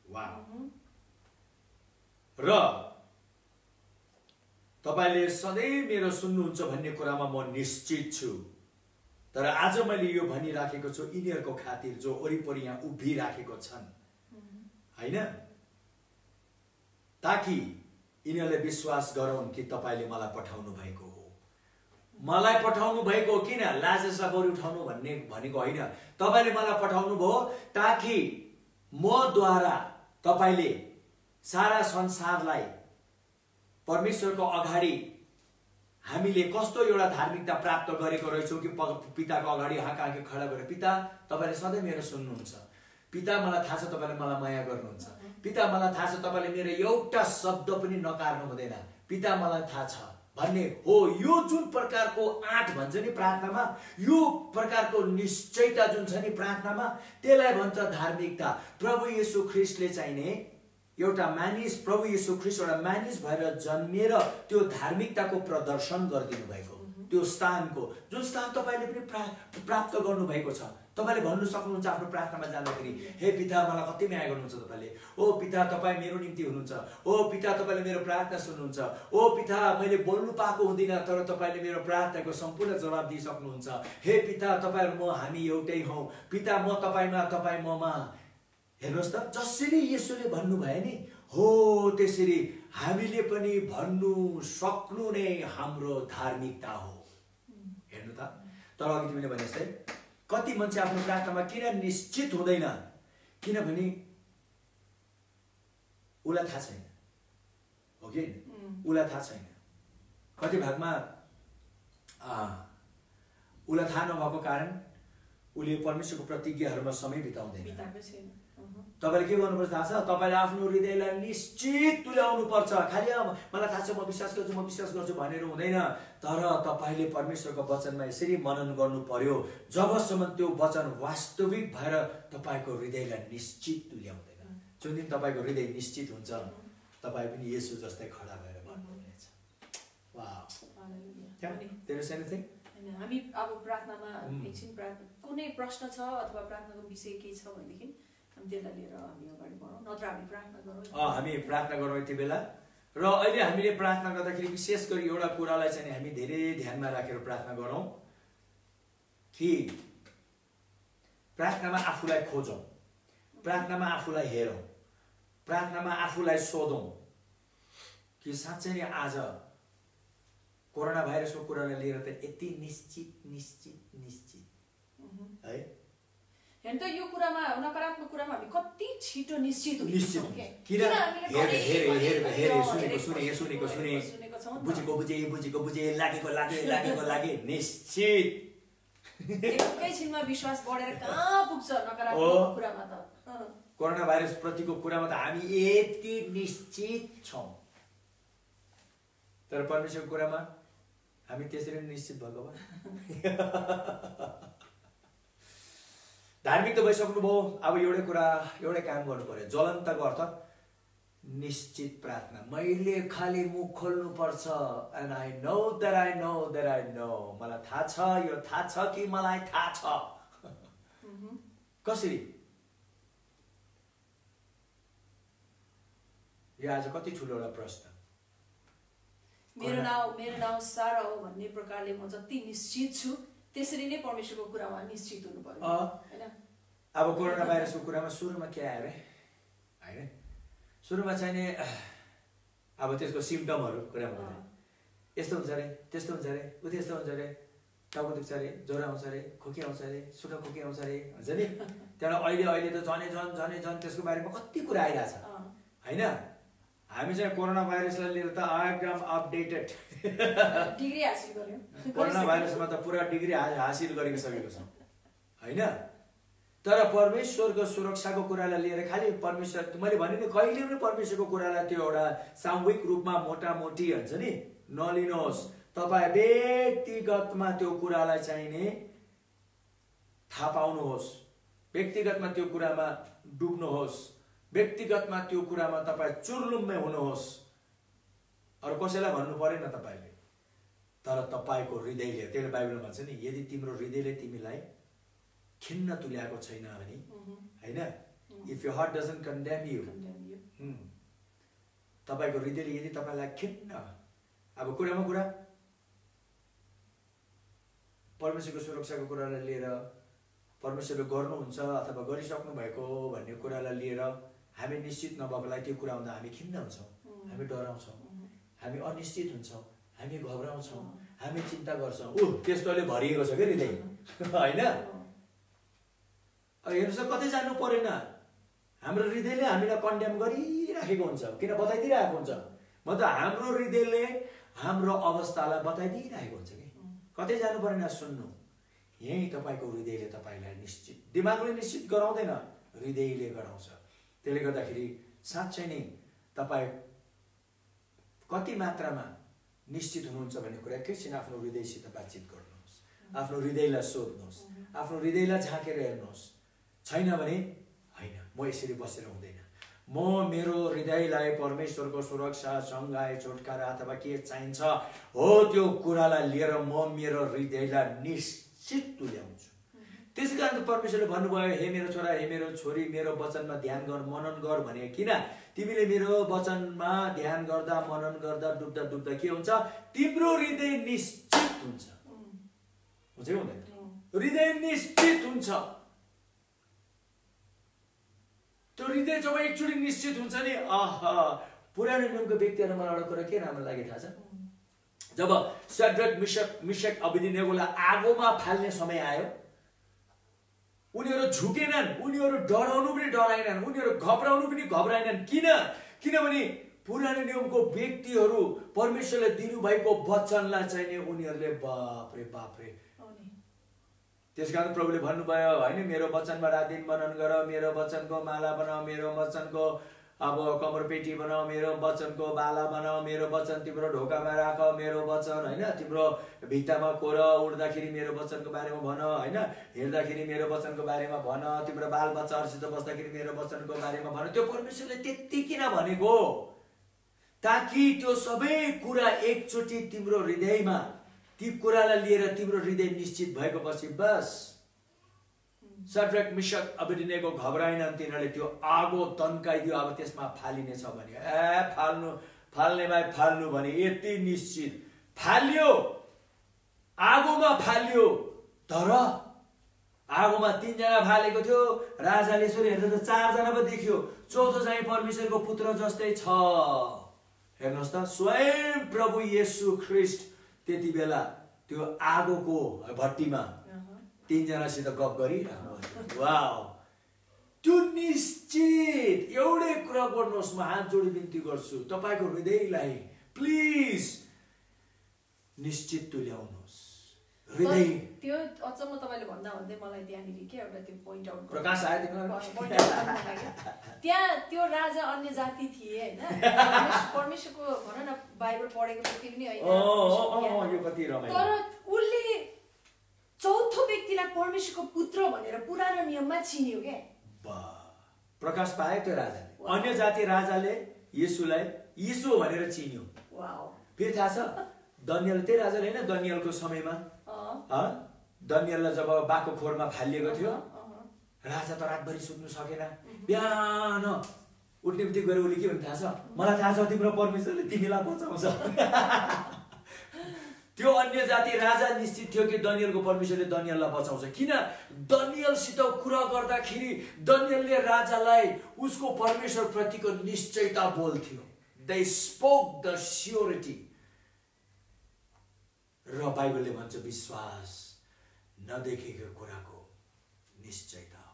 वाउ, र तपाईले सधैँ मेरो सुन्नुहुन्छ भन्ने कुरामा म निश्चित छु। तर आज मैले यो भनिराखेको छु यिनीहरूको खातिर जो वरिपरि यहाँ उभिराखेको छन्, हैन, ताकि यिनीहरूले विश्वास गरून् कि तपाईले मलाई पठाउनु भएको हो। मलाई पठाउनु भएको हो, किन लाजरसलाई बरु उठाउनु भनेको होइन। तपाईले मलाई पठाउनु भयो ताकि मद्वारा तपाईले सारा संसारलाई परमेश्वरको अगाडि हामीले कस्तो एउटा धार्मिकता प्राप्त गरेको रहेछौँ कि पिताको अगाडि हाँकाहाँकी खडा गरेर, पिता तपाईले सधैँ मेरो सुन्नुहुन्छ, पिता मलाई थाहा छ तपाईले मलाई माया गर्नुहुन्छ, पिता मलाई थाहा छ तपाईले मेरो एउटा शब्द पनि नकार्नु हुँदैन, पिता मलाई थाहा छ भन्ने हो। यो जुन प्रकारको आँट भन्छ नि प्रार्थनामा, यो प्रकारको निश्चयता जुन छ नि प्रार्थनामा, त्यसलाई भन्छ धार्मिकता। प्रभु येशू ख्रीष्टले चाहिने एउटा मानिस, प्रभु येशू ख्रीष्ट एउटा मानिस भएर जन्मिएर त्यो धार्मिकताको प्रदर्शन गरिदिनु भएको, त्यो स्थानको जुन स्थान तपाईले पनि प्राप्त गर्नु भएको छ। तपाईले भन्नु सक्नुहुन्छ आफ्नो प्रार्थनामा जाँदाखेरि, हे पिता मलाई कति माया गर्नुहुन्छ तपाईले, ओ पिता तपाईँ मेरो निम्ति हुनुहुन्छ, ओ पिता तपाईले मेरो प्रार्थना सुन्नुहुन्छ, ओ पिता मैले बोल्नु पाएको हुँदिन तर तपाईले मेरो प्रार्थनाको सम्पूर्ण जवाब दिइसक्नुहुन्छ, हे पिता तपाईँ म हामी एउटै हौ, पिता म तपाईमा तपाईँ ममा। हेर्नुहोस् त, जसरी येशूले भन्नुभयो नि हो त्यसरी हामीले पनि भन्नु सक्नु नै हाम्रो धार्मिकता हो। हेर्नु त, तर अघि तिमीले भने जस्तै कति मान्छे आफ्नो प्रार्थनामा किन निश्चित हुँदैन, किनभने उसलाई थाहा छैन, हो कि उसलाई थाहा छैन। कति भागमा उसलाई थाहा नभएको कारण उसले परमेश्वरको प्रतिज्ञाहरूमा समय बिताउँदैन। तपाईले के गर्नुपर्छ थाहा छ? तपाईले आफ्नो हृदयलाई निश्चित तुल्याउनु पर्छ। खालि मलाई थाहा छ म विश्वास गर्छु भनेर हुँदैन, तर तपाईले परमेश्वरको वचनमा यसरी मनन गर्नु पर्यो जबसम्म त्यो वचन वास्तविक भएर तपाईको हृदयलाई निश्चित तुल्याउँदैन। जुन दिन तपाईको हृदय निश्चित हुन्छ, तपाईँ पनि येशू जस्तै खडा भएर भन्नुहुनेछ। वाह, तेरो सानो थिङ। हामी अब प्रार्थनामा एकछिन कुनै प्रश्न छ अथवा प्रार्थनाको विषय के छ भनेदेखि हामी त्यसलाई लिएर हामी अगाडि बढौँ, नत्र हामी प्रार्थना गरौँ। हामी प्रार्थना गरौँ यति बेला। र अहिले हामीले प्रार्थना गर्दाखेरि विशेष गरी एउटा कुरालाई चाहिँ हामी धेरै ध्यानमा राखेर प्रार्थना गरौँ कि प्रार्थनामा आफूलाई खोजौँ, प्रार्थनामा आफूलाई हेरौँ, प्रार्थनामा आफूलाई सोधौँ कि साँच्चै नै आज कोरोना भाइरसको कुरालाई लिएर त यति निश्चित है। हेर्नु त यो कुरामा नकारात्मक कुरामा हामी कति छिटो निश्चित किन बुझेको लागे निश्चित एकैछिनमा विश्वास बढेर कहाँ पुग्छ नकारात्मक कुरामा त। कोरोना भाइरस प्रतिको कुरामा त हामी यति निश्चित छौँ, तर परमेश्वरको कुरामा हामी त्यसरी निश्चित भएको भए धार्मिक त भइसक्नु भयो। अब एउटै काम गर्नु पर्यो, ज्वलन्तको अर्थ निश्चित प्रार्थना। मैले खालि मुख खोल्नु पर्छ, एन्ड आई नो द्याट मलाई थाहा छ, यो थाहा छ कि मलाई थाहा छ। कसरी? यो आज कति ठुलो एउटा प्रश्न। मेरो नाउँ सारा हो भन्ने प्रकारले म जति निश्चित छु त्यसरी नै परमेश्वरको कुरामा निश्चित हुनु पर्यो हैन। अब कोरोना भाइरसको कुरामा सुरुमा के आयो रे हैन, सुरुमा चाहिँ नि अब त्यसको सिम्पटमहरु कुरा गर्दा यस्तो हुन्छ रे, त्यस्तो हुन्छ रे, उति यस्तो हुन्छ रे, टाउको दुख्छ रे, ज्वरो आउँछ रे, खोकी आउँछ रे, सुक्खा खोकी आउँछ रे भन्छ नि। त्यहाँबाट अहिले त झनै त्यसको बारेमा कति कुरा आइरहेछ हैन। हामी चाहिँ कोरोना भाइरसलाई लिएर त एकदम अपडेटेड डिग्री हासिल गर्यो, कोरोना भाइरसमा त पुरा डिग्री हासिल गरेको सकेको छौँ हैन। तर परमेश्वरको सुरक्षाको कुरालाई लिएर खालि परमेश्वर, मैले भने नि कहिले पनि परमेश्वरको कुरालाई त्यो एउटा सामूहिक रूपमा मोटामोटी हुन्छ नि नलिनुहोस्। तपाईँ व्यक्तिगतमा त्यो कुरालाई चाहिँ नि थाहा पाउनुहोस्, व्यक्तिगतमा त्यो कुरामा डुब्नुहोस्, व्यक्तिगतमा त्यो कुरामा तपाईँ चुर्लुम्मै हुनुहोस्। अरू कसैलाई भन्नु परेन तपाईँले, तर तपाईँको हृदयले, त्यसले बाइबलमा भन्छ नि यदि तिम्रो हृदयले तिमीलाई खिन्न तुल्याएको छैन भने हैन, if your heart doesn't condemn you, तपाईँको हृदयले यदि तपाईँलाई खिन्न, अब कुरामा कुरा परमेश्वरको सुरक्षाको कुरालाई लिएर परमेश्वरले गर्नुहुन्छ अथवा गरिसक्नु भएको भन्ने कुरालाई लिएर हामी निश्चित नभएकोलाई त्यो कुरा हुँदा हामी खिन्न हुन्छौँ, हामी डराउँछौँ, हामी अनिश्चित हुन्छौँ, हामी घबराउँछौँ, हामी चिन्ता गर्छौँ। त्यस्तोले भरिएको छ क्या हृदय हैन। हेर्नुहोस् कतै जानु परेन, हाम्रो हृदयले हामीलाई कन्डेम गरिराखेको हुन्छ, किन बताइदिइरहेको हुन्छ। मतलब हाम्रो हृदयले हाम्रो अवस्थालाई बताइदिइरहेको हुन्छ कि कतै जानु परेन सुन्नु। यही तपाईँको हृदयले तपाईँलाई निश्चित, दिमागले निश्चित गराउँदैन, हृदयले गराउँछ। त्यसले गर्दाखेरि साँच्चै नै तपाईँ कति मात्रामा निश्चित हुनुहुन्छ भन्ने कुरा एकैछिन आफ्नो हृदयसित बातचित गर्नुहोस्, आफ्नो हृदयलाई सोध्नुहोस्, आफ्नो हृदयलाई झाँकेर हेर्नुहोस्। छैन भने होइन म यसरी बसेर हुँदैन, म मेरो हृदयलाई परमेश्वरको सुरक्षा, सङ्घाइ, छुटकारा अथवा के चाहिन्छ हो त्यो कुरालाई लिएर म मेरो हृदयलाई निश्चित तुल्याउँछु। त्यसै कारण परमेश्वरले भन्नुभयो हे मेरो छोरा, हे मेरो छोरी, मेरो वचनमा ध्यान गर, मनन गर भने। किन? तिमीले मेरो वचनमा ध्यान गर्दा मनन गर्दा डुब्दा डुब्दा के हुन्छ? तिम्रो हृदय निश्चित हुन्छ। हुन्छ कि हुँदैन? हृदय निश्चित हुन्छ। त्यो हृदय जब एकचोटि निश्चित हुन्छ नि, पुरानो नियमको व्यक्तिहरू मलाई एउटा कुरा के राम्रो लाग्यो थाहा छ? जब सद्रक मिशक अबेदनेगोलाई आगोमा फाल्ने समय आयो, उनीहरू झुकेनन्, उनीहरू डराउनु पनि डराएनन्, उनीहरू घबराउनु पनि घबराएनन्। किनभने पुरानो नियमको व्यक्तिहरू परमेश्वरले दिनुभएको वचनलाई चाहिँ नि उनीहरूले बापरे बापरे, त्यसकारण प्रभुले भन्नुभयो होइन, मेरो वचनमा रात दिन मनन गर, मेरो वचनको माला बनाऊ, मेरो वचनको अब कमरपेटी बनाऊ, मेरो वचनको बाला बनाऊ, मेरो वचन तिम्रो ढोकामा राख, मेरो वचन होइन तिम्रो भित्तामा कोर, उड्दाखेरि मेरो वचनको बारेमा भन होइन, हेर्दाखेरि मेरो वचनको बारेमा भन, तिम्रो बाल बच्चाहरूसित बस्दाखेरि मेरो वचनको बारेमा भन। त्यो परमेश्वरले त्यति किन भनेको? ताकि त्यो सबै कुरा एकचोटि तिम्रो हृदयमा, ती कुरालाई लिएर तिम्रो हृदय निश्चित भएको पछि बस सद्रक मिशक अबेदनेगो घबराएनन्, तिनीहरूले त्यो आगो तन्काइदियो, अब त्यसमा फालिनेछ भने फाल्ने भाइ फाल्नु भने यति निश्चित फाल्यो, आगोमा फाल्यो। तर आगोमा 3 जना फालेको थियो, राजाले यसरी हेर्दा त 4 जना पो देखियो, चौथो चाहिँ परमेश्वरको पुत्र जस्तै छ। हेर्नुहोस् त, स्वयं प्रभु येशू ख्रिस्ट त्यति बेला त्यो आगोको भट्टीमा 3 जनासित गफ गरिरहनु। वाउ, त्यो निश्चित। एउटै कुरा गर्नुहोस्, म हात जोडी बिन्ती गर्छु तपाईँको हृदयलाई प्लिज निश्चित तुल्याउनुहोस्। हृदय त्यो अचम्म तपाईँले भन्दा भन्दै मलाई त्यहाँनिर के एउटा त्यो पोइन्ट आउट प्रकाश आयो तिमीलाई। त्यहाँ त्यो राजा अन्य जाति थिए होइन, परमेश्वरको भन न बाइबल पढेको व्यक्ति पनि होइन, यो कति रमाइलो। तर उसले चौथो व्यक्तिलाई परमेश्वरको पुत्र भनेर पुरानो नियममा चिन्यो क्या। प्रकाश पायो त्यो राजाले, अन्य जाति राजाले येशूलाई यीशु भनेर चिन्यो। फेरि थाहा छ दनियल, त्यही राजाले होइन, दनियलको समयमा दनियललाई जब बाको खोरमा फालिएको थियो, राजा त रातभरि सुत्नु सकेन, बिहान उठ्ने बित्तिकै गएर उसले के भन्ने थाहा छ? मलाई थाहा छ तिम्रो परमेश्वरले तिमीलाई बचाउँछ। त्यो अन्य जाति राजा निश्चित थियो कि दानियलको परमेश्वरले दानियललाई बचाउँछ। किन? दानियलसित कुरा गर्दाखेरि दानियलले राजालाई उसको परमेश्वर प्रतिको निश्चयता बोल्थ्यो। They spoke the surety. र बाइबलले भन्छ विश्वास नदेखेको कुराको निश्चयता हो।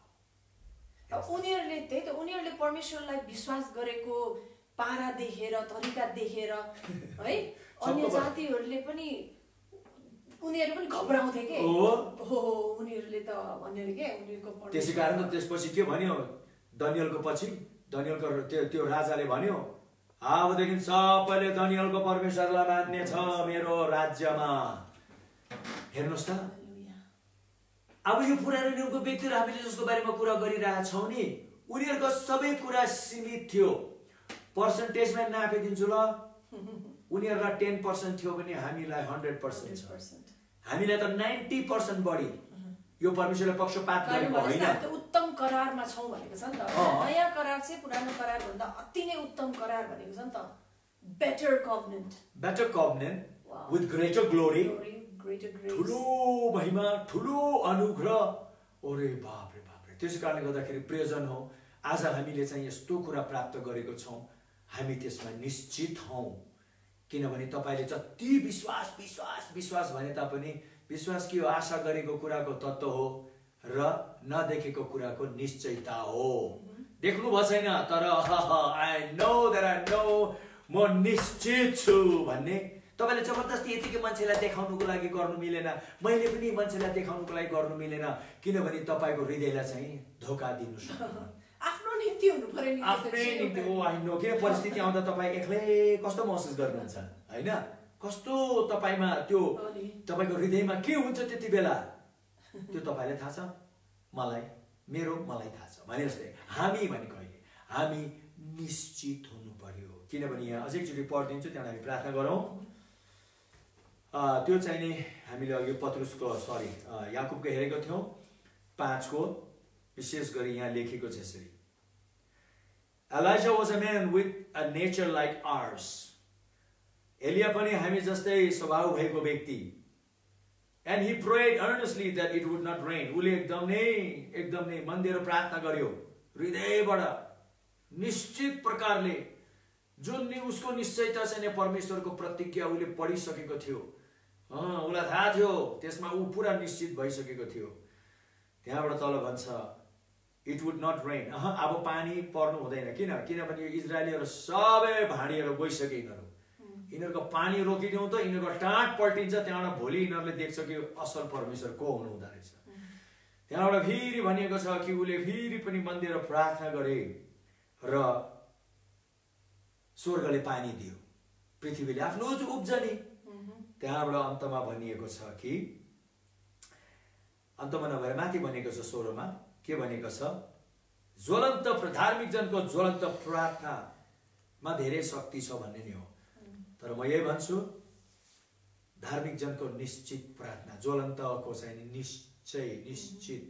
उनीहरूले त्यही त उनीहरूले परमेश्वरलाई विश्वास गरेको पारा देखेर तरिका देखेर है अन्य जातिहरूले पनि उनीहरू पनि घबराउँथे के उनीहरूले त भनेर के उनीहरूको त्यसै कारण त त्यसपछि के भन्यो दानियलको पछि दानियलको त्यो राजाले भन्यो अबदेखि सबैले दानियलको परमेश्वरलाई मान्ने छ मेरो राज्यमा। हेर्नुहोस् त अब यो पुरानो नियमको व्यक्तिहरू हामीले जसको बारेमा कुरा गरिरहेका छौँ नि उनीहरूको सबै कुरा सीमित थियो। पर्सेन्टेजमा नापिदिन्छु ल, उनीहरूलाई 10% थियो भने हामीलाई 100% छ। हामीलाई त 90% बढी यो परमेश्वरले पक्षपात गरेको होइन। उत्तम करारमा छौँ भनेको छ नि त। नयाँ करार चाहिँ पुरानो करार भन्दा अति नै उत्तम करार भनेको छ नि त। Better covenant with greater glory, ठुलो महिमा, ठुलो अनुग्रह। ओरे बाप रे बाप रे। त्यसै कारणले गर्दाखेरि प्रियजन हो आज हामीले चाहिँ यस्तो कुरा प्राप्त गरेको छौँ, हामी त्यसमा निश्चित हौँ। किनभने तपाईँले जति विश्वास विश्वास विश्वास भने तापनि विश्वास के हो? आशा गरेको कुराको तत्त्व हो र नदेखेको कुराको निश्चयता हो। देख्नु भएको छैन तर I know that I know म निश्चित छु भन्ने तपाईँले जबरजस्ती यतिकै मान्छेलाई देखाउनुको लागि गर्नु मिलेन। मैले पनि मान्छेलाई देखाउनुको लागि गर्नु मिलेन किनभने तपाईँको हृदयलाई चाहिँ धोका दिनु सक्दैन। आफ्नो निम्ति हुनु पर्यो नि। आफ्नै निम्ति हो। होइन किन परिस्थिति आउँदा तपाईँ एक्लै कस्तो महसुस गर्नुहुन्छ होइन? कस्तो तपाईँमा त्यो तपाईँको हृदयमा के हुन्छ त्यति बेला त्यो तपाईँलाई थाहा छ, मलाई थाहा छ भने जस्तै हामी भनेको अहिले हामी निश्चित हुनु पर्यो। किनभने यहाँ अझै एकचोटि पढिदिन्छु त्यहाँबाट हामी प्रार्थना गरौँ। त्यो चाहिँ नि हामीले अघि पत्रुसको याकुबको हेरेको थियौँ 5 को विशेष गरी यहाँ लेखेको छ यसरी Elijah was a man with a nature like ours. Elia पनि हामी जस्तै स्वभाव भएको व्यक्ति। And he prayed earnestly that it would not rain. उसले एकदम नै मन दिएर प्रार्थना गर्यो हृदयबाट निश्चित प्रकारले जुन नि उसको निश्चयता छैन परमेश्वरको प्रतिज्ञा उसले पढिसकेको थियो। उसलाई थाहा थियो त्यसमा ऊ पुरा निश्चित भइसकेको थियो। त्यहाँबाट तल भन्छ इट वुड नट रेन। अब पानी पर्नु हुँदैन। किनभने इजरायलीहरू सबै भाँडिएर गइसके यिनीहरूको पानी रोकिदिउँ त यिनीहरूको टाँट पल्टिन्छ। त्यहाँबाट भोलि यिनीहरूले देख्छ कि असल परमेश्वर को हुनुहुँदो रहेछ। त्यहाँबाट फेरि भनिएको छ कि उसले फेरि पनि मन्दिर प्रार्थना गरे र स्वर्गले पानी दियो, पृथ्वीले आफ्नो उब्जनी। त्यहाँबाट अन्तमा भनिएको छ कि अन्तमा नभएर माथि भनेको छ 16 मा के भनेको छ? ज्वलन्त धार्मिक जनको ज्वलन्त प्रार्थनामा धेरै शक्ति छ भन्ने नि हो। तर म यही भन्छु धार्मिक जनको निश्चित प्रार्थना ज्वलन्तको चाहिँ निश्चित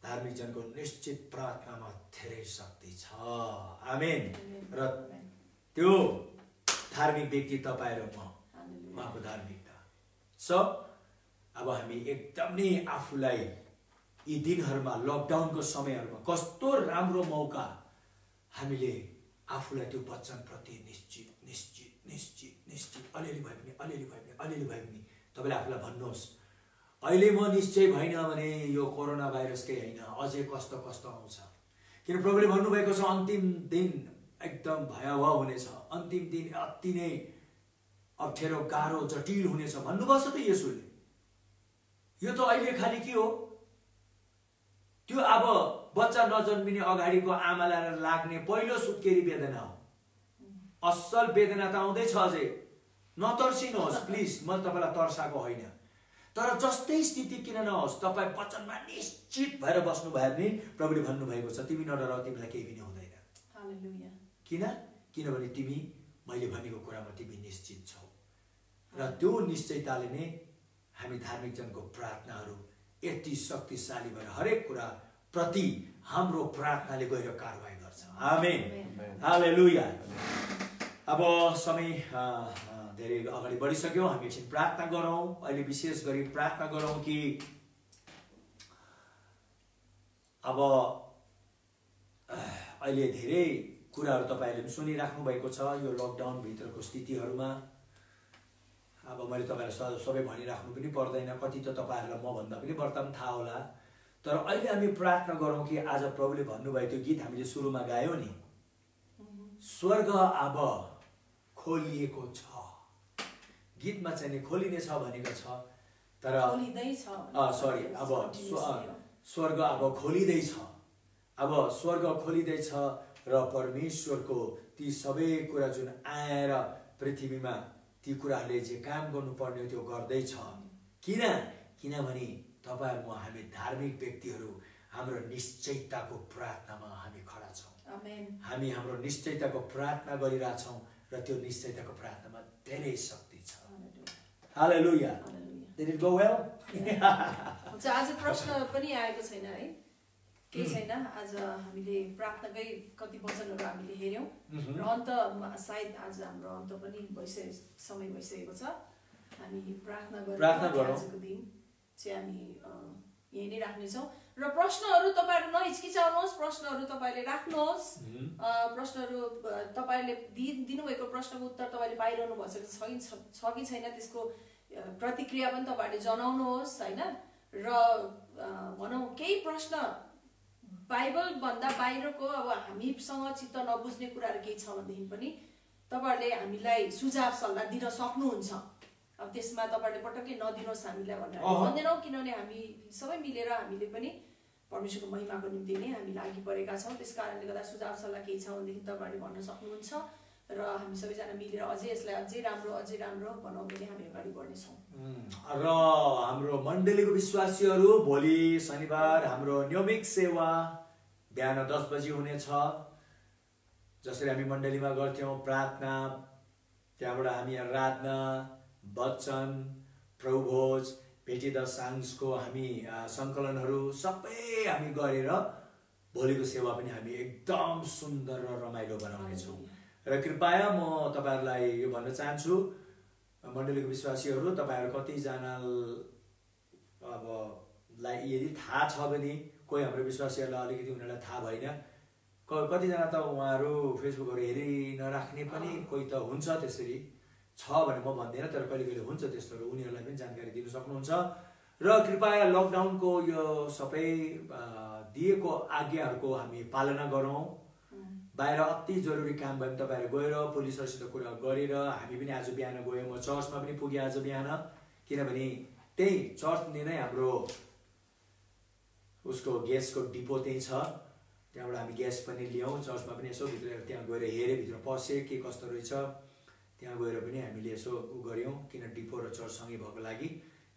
धार्मिक जनको निश्चित प्रार्थनामा धेरै शक्ति छ। आमेन। र त्यो धार्मिक व्यक्ति तपाईँ र उहाँको धार्मिकता छ। अब हामी एकदम नै आफूलाई यी दिनहरूमा लकडाउनको समयहरूमा कस्तो राम्रो मौका हामीले आफूलाई त्यो वचनप्रति निश्चित अलिअलि भए पनि तपाईँले आफूलाई भन्नुहोस् अहिले म निश्चय भएन भने यो कोरोना भाइरसकै होइन अझै कस्तो आउँछ। किन प्रभुले भन्नुभएको छ अन्तिम दिन एकदम भयावह हुनेछ, अन्तिम दिन अति नै अप्ठ्यारो गाह्रो जटिल हुनेछ भन्नुभएको छ त येशूले। यो त अहिले खालि के हो? त्यो अब बच्चा नजन्मिने अगाडिको आमालाई लाग्ने पहिलो सुत्केरी वेदना हो। असल वेदना त आउँदैछ अझै, नतर्सिनुहोस् प्लिज, म तपाईँलाई तर्साएको होइन। तर जस्तै स्थिति किन नहोस् तपाईँ वचनमा निश्चित भएर बस्नु भयो भने प्रभुले भन्नुभएको छ तिमी नडर तिमीलाई केही पनि हुँदैन। हालेलुया। किनभने तिमी मैले भनेको कुरामा तिमी निश्चित छौ र त्यो निश्चयताले नै हामी धार्मिक जनको प्रार्थनाहरू यति शक्तिशाली भएर हरेक कुरा प्रति हाम्रो प्रार्थनाले गएर कारवाही गर्छ। गर्छ। आमेन, हालेलुया। अब समय धेरै अगाडि बढिसक्यो, हामी एकछिन प्रार्थना गरौँ। अहिले विशेष गरी प्रार्थना गरौँ कि अब अहिले धेरै कुराहरू तपाईँहरूले पनि सुनिराख्नु भएको छ यो लकडाउन भित्रको स्थितिहरूमा। अब मैले तपाईँहरूलाई सबै भनिराख्नु पनि पर्दैन, कति त तपाईँहरूलाई मभन्दा पनि बढ्ता पनि थाहा होला। तर अहिले हामी प्रार्थना गरौँ कि आज प्रभुले भन्नुभयो त्यो गीत हामीले सुरुमा गायौँ नि, स्वर्ग अब खोलिएको छ। गीतमा चाहिँ नि खोलिने छ भनेको छ, तर सरी अब स्वर्ग अब खोलिँदैछ। अब स्वर्ग खोलिँदैछ र परमेश्वरको ती सबै कुरा जुन आएर पृथ्वीमा ती कुराहरूले जे काम गर्नुपर्ने त्यो गर्दैछ। किनभने तपाईहरु म हामी धार्मिक व्यक्तिहरू हाम्रो निश्चयताको प्रार्थनामा हामी खडा छौँ। हामी हाम्रो निश्चयताको प्रार्थना गरिरहेछौँ र त्यो निश्चयताको प्रार्थनामा धेरै शक्ति छ। हालेलुया। Did it go well? आज प्रश्न पनि आएको छैन है, केही छैन। आज हामीले प्रार्थनाकै कति वचनहरू हामीले हेर्यौं र अन्त सायद आज हाम्रो अन्त पनि समय भइसकेको छ। हामी प्रार्थना गरौँ। आजको दिन चाहिँ हामी यही नै राख्नेछौँ र प्रश्नहरू तपाईहरु नहिचकिचाउनुहोस्, प्रश्नहरू तपाईले राख्नुहोस्। प्रश्नहरू तपाईले दिनुभएको प्रश्नको उत्तर तपाईले पाइरहनु भएको छ कि छैन त्यसको प्रतिक्रिया पनि तपाईहरुले जनाउनुहोस् हैन। र भनौं केही प्रश्न बाइबल भन्दा बाहिरको अब हामीसँग चित्त नबुझ्ने कुराहरू केही छ भनेदेखि पनि तपाईहरुले हामीलाई सुझाव सल्लाह दिन सक्नुहुन्छ। अब त्यसमा तपाईहरुले पटक्कै नदिनुहोस् हामीलाई भनेर भन्दैनौं, किनभने हामी सबै मिलेर हामीले पनि परमेश्वरको महिमाको निम्ति नै हामी लागि परेका छौं। त्यसकारणले गर्दा सुझाव सल्लाह केही छ भनेदेखि तपाईहरुले भन्न सक्नुहुन्छ र हामी सबैजना मिलेर अझै यसलाई अझै राम्रो बनाउँदै हामी अगाडि बढ्नेछौँ। र हाम्रो मण्डलीको विश्वासीहरू भोलि शनिबार हाम्रो नियमित सेवा बिहान 10 बजी हुनेछ। जसरी हामी मण्डलीमा गर्थ्यौं प्रार्थना, त्यहाँबाट हामी आराधना, वचन, प्रभुभोज, भेटी द साङ्सको हामी सङ्कलनहरू सबै हामी गरेर भोलिको सेवा पनि हामी एकदम सुन्दर र रमाइलो बनाउनेछौँ। र कृपया म तपाईहरुलाई यो भन्न चाहन्छु, मण्डलीको विश्वासीहरू तपाईहरु कतिजना अब यदि थाहा छ भने, कोही हाम्रो विश्वासीहरूलाई अलिकति उनीहरूलाई थाहा भएन, कतिजना त उहाँहरू फेसबुकहरू हेरि नराख्ने पनि कोही त हुन्छ, त्यसरी छ भने म भन्दैन, तर कहिले कहिले हुन्छ त्यस्तोहरू, उनीहरूलाई पनि जानकारी दिन सक्नुहुन्छ। र कृपया लकडाउनको यो सबै दिएको आज्ञाहरूको हामी पालना गरौँ। बाहिर अति जरुरी काम भयो भने तपाईहरु गएर पुलिसहरुसित कुरा गरेर, हामी पनि आज बिहान गयौँ, म चर्चमा पनि पुगे आज बिहान, किनभने त्यही चर्चले नै हाम्रो उसको ग्यासको डिपो त्यही छ, त्यहाँबाट हामी ग्यास पनि ल्यायौँ। चर्चमा पनि यसो भित्र त्यहाँ गएर हेरे, भित्र पसे के कस्तो रहेछ, त्यहाँ गएर पनि हामीले यसो गर्यौँ, किन डिपो र चर्च सँगै भएको लागि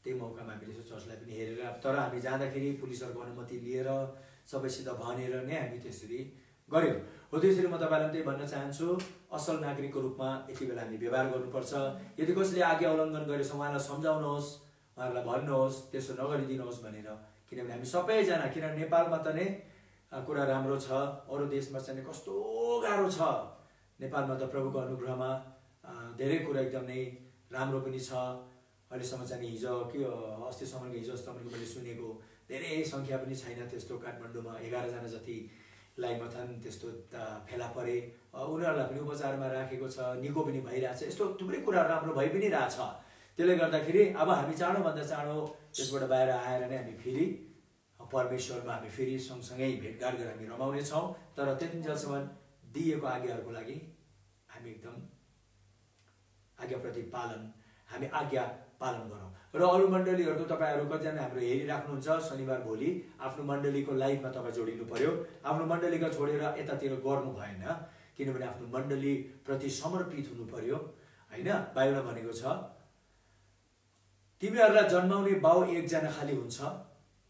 त्यही मौकामा हामीले यसो चर्चलाई पनि हेरेर, तर हामी जाँदाखेरि पुलिसहरुको अनुमति लिएर सबैसित भनेर नै हामी त्यसरी गर्यौँ। हो त्यसरी म तपाईहरुलाई त्यही भन्न चाहन्छु, असल नागरिकको रूपमा यति बेला हामी व्यवहार गर्नुपर्छ। यदि कसैले आज्ञा उल्लङ्घन गरेछ उहाँलाई सम्झाउनुहोस्, उहाँहरूलाई भन्नुहोस् त्यसो नगरिदिनुहोस् भनेर, किनभने हामी सबैजना, किनभने नेपालमा त नै कुरा राम्रो छ, अरू देशमा चाहिँ कस्तो गाह्रो छ। नेपालमा त प्रभुको अनुग्रहमा धेरै कुरा एकदम नै राम्रो पनि छ। अहिलेसम्म चाहिँ हिजो अस्तिसम्मको हिजो जस्तो मैले सुनेको धेरै सङ्ख्या पनि छैन त्यस्तो। काठमाडौँमा 11 जना जति लाइमथन त्यस्तो फेला परे, उनीहरूलाई पनि उपचारमा राखेको छ, निको पनि भइरहेछ। यस्तो थुप्रै कुराहरू राम्रो भइ पनि रहेछ। त्यसले गर्दाखेरि अब हामी चाँडोभन्दा चाँडो त्यसबाट बाहिर आएर नै हामी फेरि परमेश्वरमा हामी फेरि सँगसँगै भेटघाट गरेर हामी रमाउनेछौँ। तर त्यतिन्जेलसम्म दिएको आज्ञाहरूको लागि हामी एकदम हामी आज्ञा पालन गरौँ। र अरू मण्डलीहरूको तपाईहरु कतिजना हाम्रो हेरिराख्नुहुन्छ, शनिबार भोलि आफ्नो मण्डलीको लाइफमा तपाईँ जोडिनु पर्यो। आफ्नो मण्डलीको छोडेर यतातिर गर्नु भएन, किनभने आफ्नो मण्डली प्रति समर्पित हुनु पर्यो हैन। बाइबलमा भनेको छ, तिमीहरूलाई जन्माउने बाउ एकजना खाली हुन्छ,